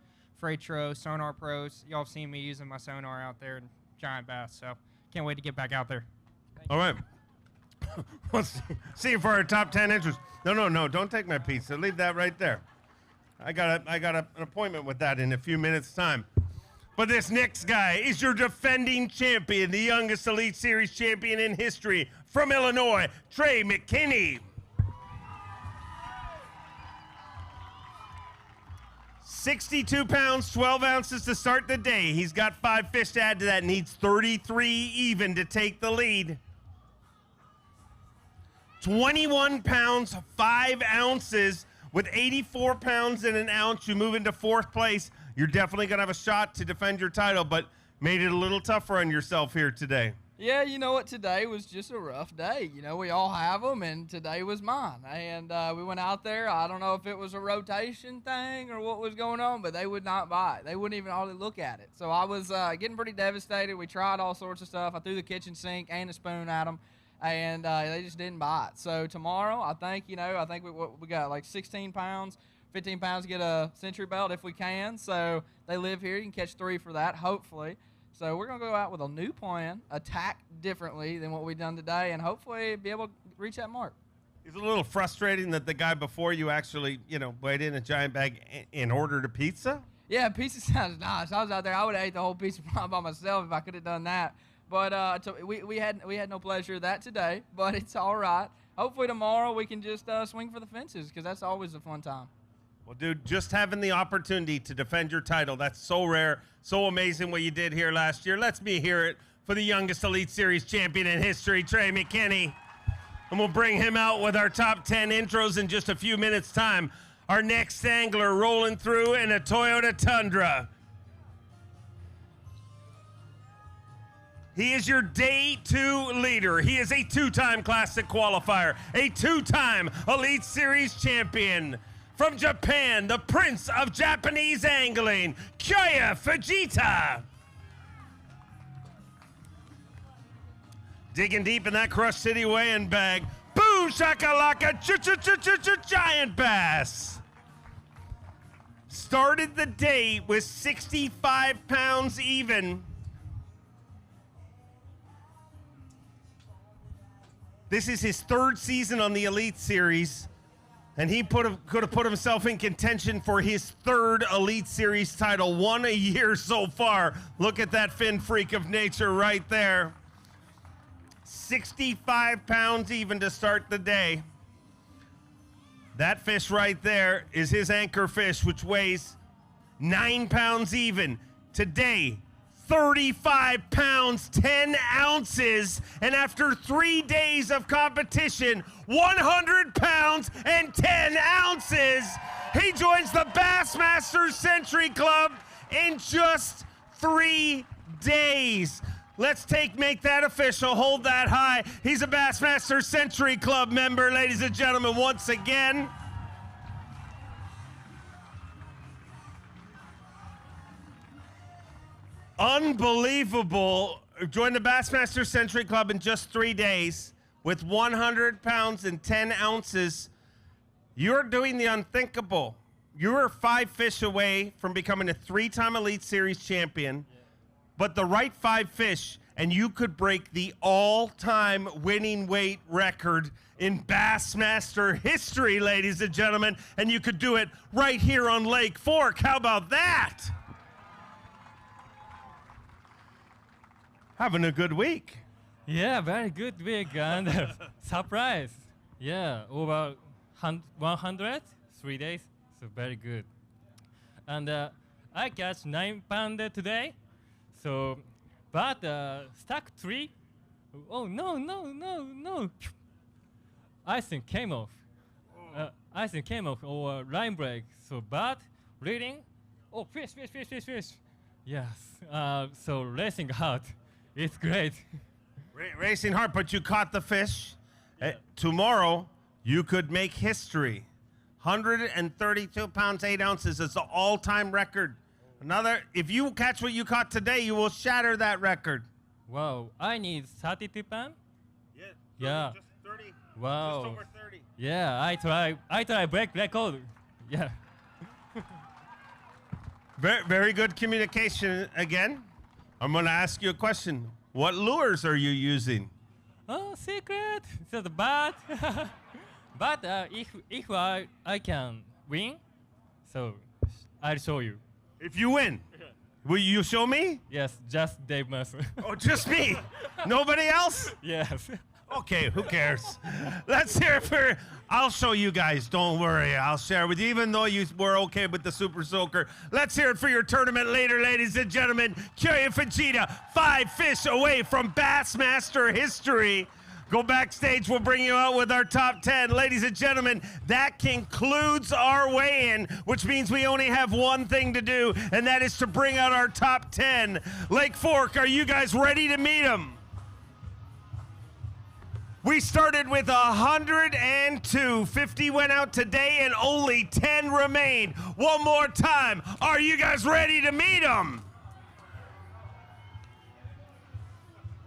Freightro, Sonar Pros. Y'all have seen me using my sonar out there in giant bass, so can't wait to get back out there. All right. Let's see you for our top 10 entries. No, don't take my pizza. Leave that right there. I got an appointment with that in a few minutes' time. But this next guy is your defending champion, the youngest Elite Series champion in history from Illinois, Trey McKinney. 62 pounds, 12 ounces to start the day. He's got 5 fish to add to that. Needs 33 even to take the lead. 21 pounds, 5 ounces. With 84 pounds and an ounce, you move into 4th place. You're definitely going to have a shot to defend your title, but made it a little tougher on yourself here today. Yeah, you know what? Today was just a rough day. You know, we all have them, and today was mine. And we went out there. I don't know if it was a rotation thing or what was going on, but they would not bite. They wouldn't even hardly look at it. So I was getting pretty devastated. We tried all sorts of stuff. I threw the kitchen sink and a spoon at them, and they just didn't bite. So tomorrow, I think we got like 16 pounds, 15 pounds to get a century belt if we can. So they live here. You can catch 3 for that, hopefully. So we're going to go out with a new plan, attack differently than what we've done today, and hopefully be able to reach that mark. It's a little frustrating that the guy before you actually, weighed in a giant bag and ordered a pizza. Yeah, pizza sounds nice. I was out there. I would have ate the whole pizza by myself if I could have done that. But we had no pleasure of that today, but it's all right. Hopefully tomorrow we can just swing for the fences, because that's always a fun time. Well, dude, just having the opportunity to defend your title, that's so rare, so amazing what you did here last year. Let's hear it for the youngest Elite Series champion in history, Trey McKinney. And we'll bring him out with our top 10 intros in just a few minutes' time. Our next angler rolling through in a Toyota Tundra. He is your day 2 leader. He is a 2-time Classic qualifier, a 2-time Elite Series champion. From Japan, the Prince of Japanese Angling, Kyoya Fujita. Digging deep in that Crush City weighing bag. Boom shakalaka, giant bass. Started the day with 65 pounds even. This is his 3rd season on the Elite Series. And he could have put himself in contention for his 3rd Elite Series title, 1 a year so far. Look at that fin freak of nature right there. 65 pounds even to start the day. That fish right there is his anchor fish, which weighs 9 pounds even. Today, 35 pounds, 10 ounces, and after 3 days of competition, 100 pounds and 10 ounces, he joins the Bassmaster Century Club in just 3 days. Let's make that official. Hold that high. He's a Bassmaster Century Club member, ladies and gentlemen, once again. Unbelievable. Joined the Bassmaster Century Club in just 3 days with 100 pounds and 10 ounces. You're doing the unthinkable. You were 5 fish away from becoming a 3-time Elite Series champion, but the right 5 fish, and you could break the all-time winning weight record in Bassmaster history, ladies and gentlemen, and you could do it right here on Lake Fork. How about that? Having a good week. Yeah, very good week and surprise. Yeah, over 100, 3 days, so very good. And I catch 9 pounder today, so, but stack 3, oh no. Icing came off. Icing came off or line break, so but reading, oh fish. Yes, so racing hard. It's great. Racing hard, but you caught the fish. Tomorrow, you could make history. 132 pounds, 8 ounces is the all-time record. If you catch what you caught today, you will shatter that record. Wow, I need 32 pounds? Yeah. Just 30. Wow. Just over 30. Yeah, I try break record. Yeah. Very good communication again. I'm going to ask you a question. What lures are you using? Oh, secret. It's the bad. But if I can win, so I'll show you. If you win, will you show me? Yes, just Dave Mercer. Oh, just me? Nobody else? Yes. Okay, who cares? Let's hear it for. I'll show you guys. Don't worry. I'll share with you, even though you were okay with the Super Soaker. Let's hear it for your tournament later, ladies and gentlemen. Kyo Fujita, 5 fish away from Bassmaster history. Go backstage. We'll bring you out with our top 10. Ladies and gentlemen, that concludes our weigh-in, which means we only have one thing to do, and that is to bring out our top 10. Lake Fork, are you guys ready to meet them? We started with 102. 50 went out today, and only 10 remain. One more time. Are you guys ready to meet him?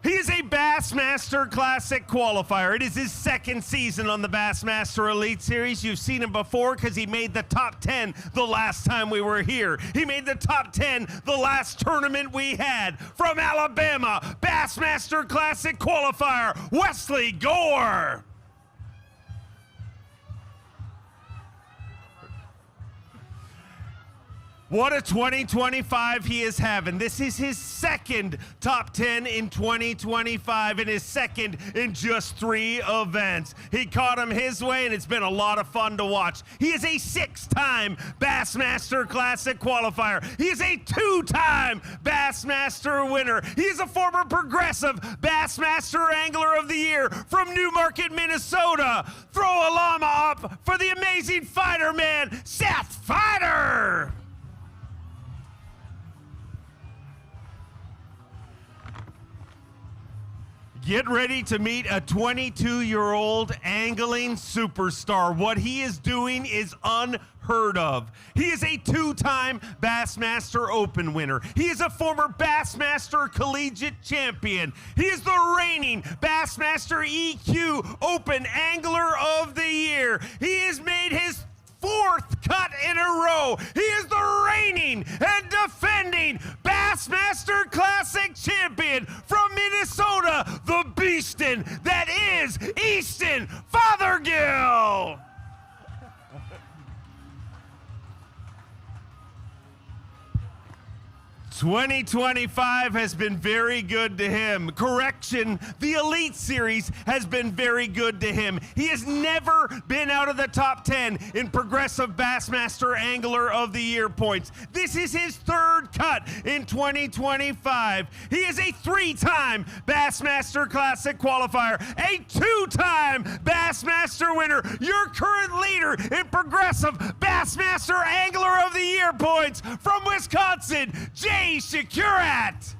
He is a Bassmaster Classic qualifier. It is his second season on the Bassmaster Elite Series. You've seen him before because he made the top 10 the last time we were here. He made the top 10 the last tournament we had. From Alabama, Bassmaster Classic qualifier, Wesley Gore. What a 2025 he is having. This is his second top 10 in 2025 and his second in just 3 events. He caught him his way, and it's been a lot of fun to watch. He is a 6-time Bassmaster Classic qualifier. He is a 2-time Bassmaster winner. He is a former Progressive Bassmaster Angler of the Year from Newmarket, Minnesota. Throw a llama up for the amazing fighter man, Seth Fighter. Get ready to meet a 22-year-old angling superstar. What he is doing is unheard of. He is a 2-time Bassmaster Open winner. He is a former Bassmaster Collegiate Champion. He is the reigning Bassmaster EQ Open Angler of the Year. He has made his 4th cut in a row. He is the reigning and defending Bassmaster Classic champion from Minnesota, the Beastin' that is Easton Fothergill. 2025 has been very good to him. Correction, the Elite Series has been very good to him. He has never been out of the top 10 in Progressive Bassmaster Angler of the Year points. This is his 3rd cut in 2025. He is a 3-time Bassmaster Classic qualifier, a 2-time Bassmaster winner, your current leader in Progressive Bassmaster Angler of the Year points from Wisconsin, Jay Securat.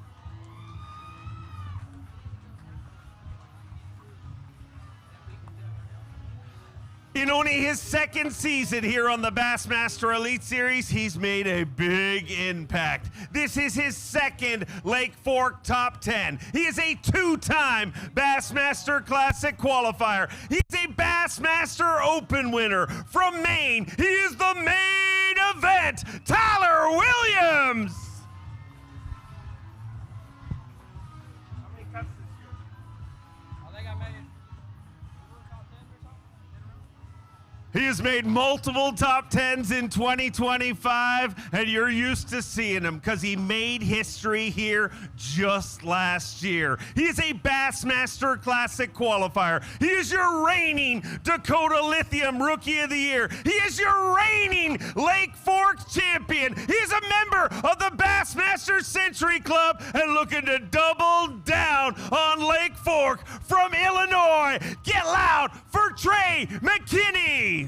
In only his 2nd season here on the Bassmaster Elite Series, he's made a big impact. This is his 2nd Lake Fork top 10. He is a 2-time Bassmaster Classic qualifier. He's a Bassmaster Open winner from Maine. He is the main event, Tyler Williams. He has made multiple top 10s in 2025, and you're used to seeing him because he made history here just last year. He is a Bassmaster Classic qualifier. He is your reigning Dakota Lithium Rookie of the Year. He is your reigning Lake Fork champion. He is a member of the Bassmaster Century Club and looking to double down on Lake Fork from Illinois. Get loud for Trey McKinney.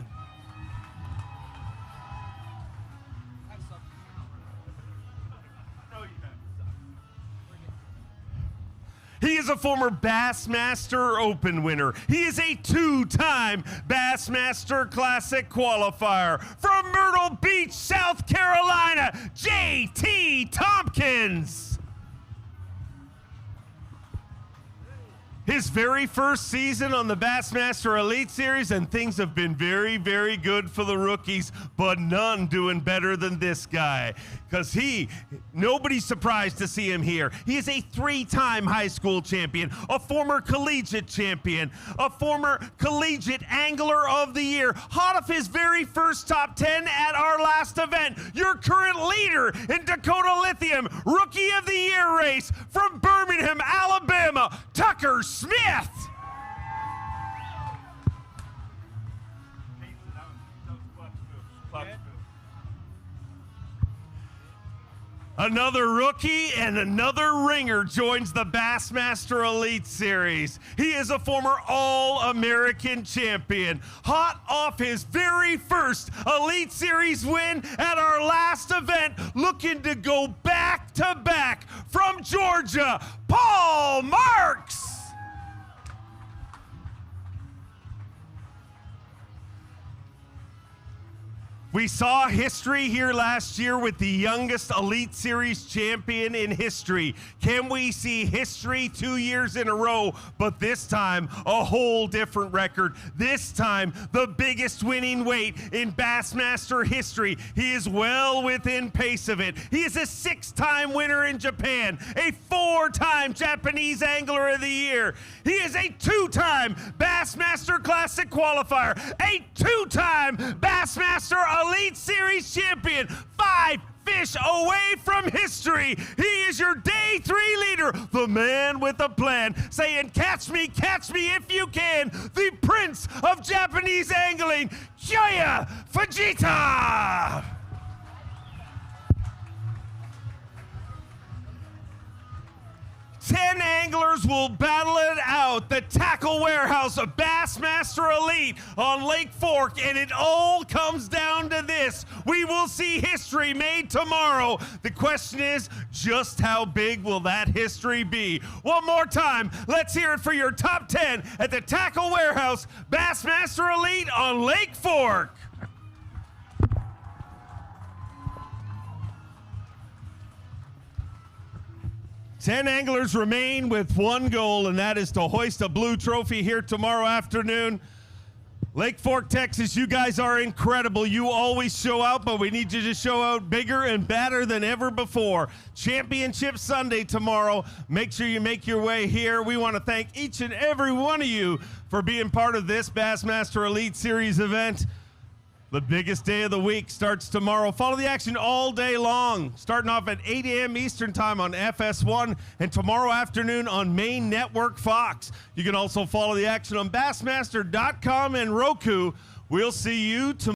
He is a former Bassmaster Open winner. He is a 2-time Bassmaster Classic qualifier from Myrtle Beach, South Carolina, J.T. Tompkins. His very first season on the Bassmaster Elite Series, and things have been very, very good for the rookies, but none doing better than this guy. Because nobody's surprised to see him here. He is a 3-time high school champion, a former collegiate champion, a former collegiate angler of the year, hot off his very first top 10 at our last event. Your current leader in Dakota Lithium Rookie of the Year race from Birmingham, Alabama, Tucker Smith. Another rookie and another ringer joins the Bassmaster Elite Series. He is a former All-American champion, hot off his very first Elite Series win at our last event, looking to go back-to-back from Georgia, Paul Marks. We saw history here last year with the youngest Elite Series champion in history. Can we see history 2 years in a row, but this time a whole different record? This time the biggest winning weight in Bassmaster history. He is well within pace of it. He is a 6-time winner in Japan, a 4-time Japanese Angler of the Year. He is a 2-time Bassmaster Classic qualifier, a 2-time Bassmaster Elite Series champion, 5 fish away from history. He is your day 3 leader, the man with a plan, saying, catch me if you can, the prince of Japanese angling, Kyoya Fujita. Ten anglers will battle it out. The Tackle Warehouse of Bassmaster Elite on Lake Fork, and it all comes down to this. We will see history made tomorrow. The question is, just how big will that history be? One more time, let's hear it for your top 10 at the Tackle Warehouse Bassmaster Elite on Lake Fork. Ten anglers remain with one goal, and that is to hoist a blue trophy here tomorrow afternoon. Lake Fork, Texas, you guys are incredible. You always show out, but we need you to show out bigger and better than ever before. Championship Sunday tomorrow. Make sure you make your way here. We want to thank each and every one of you for being part of this Bassmaster Elite Series event. The biggest day of the week starts tomorrow. Follow the action all day long, starting off at 8 a.m. Eastern Time on FS1 and tomorrow afternoon on Main Network Fox. You can also follow the action on Bassmaster.com and Roku. We'll see you tomorrow.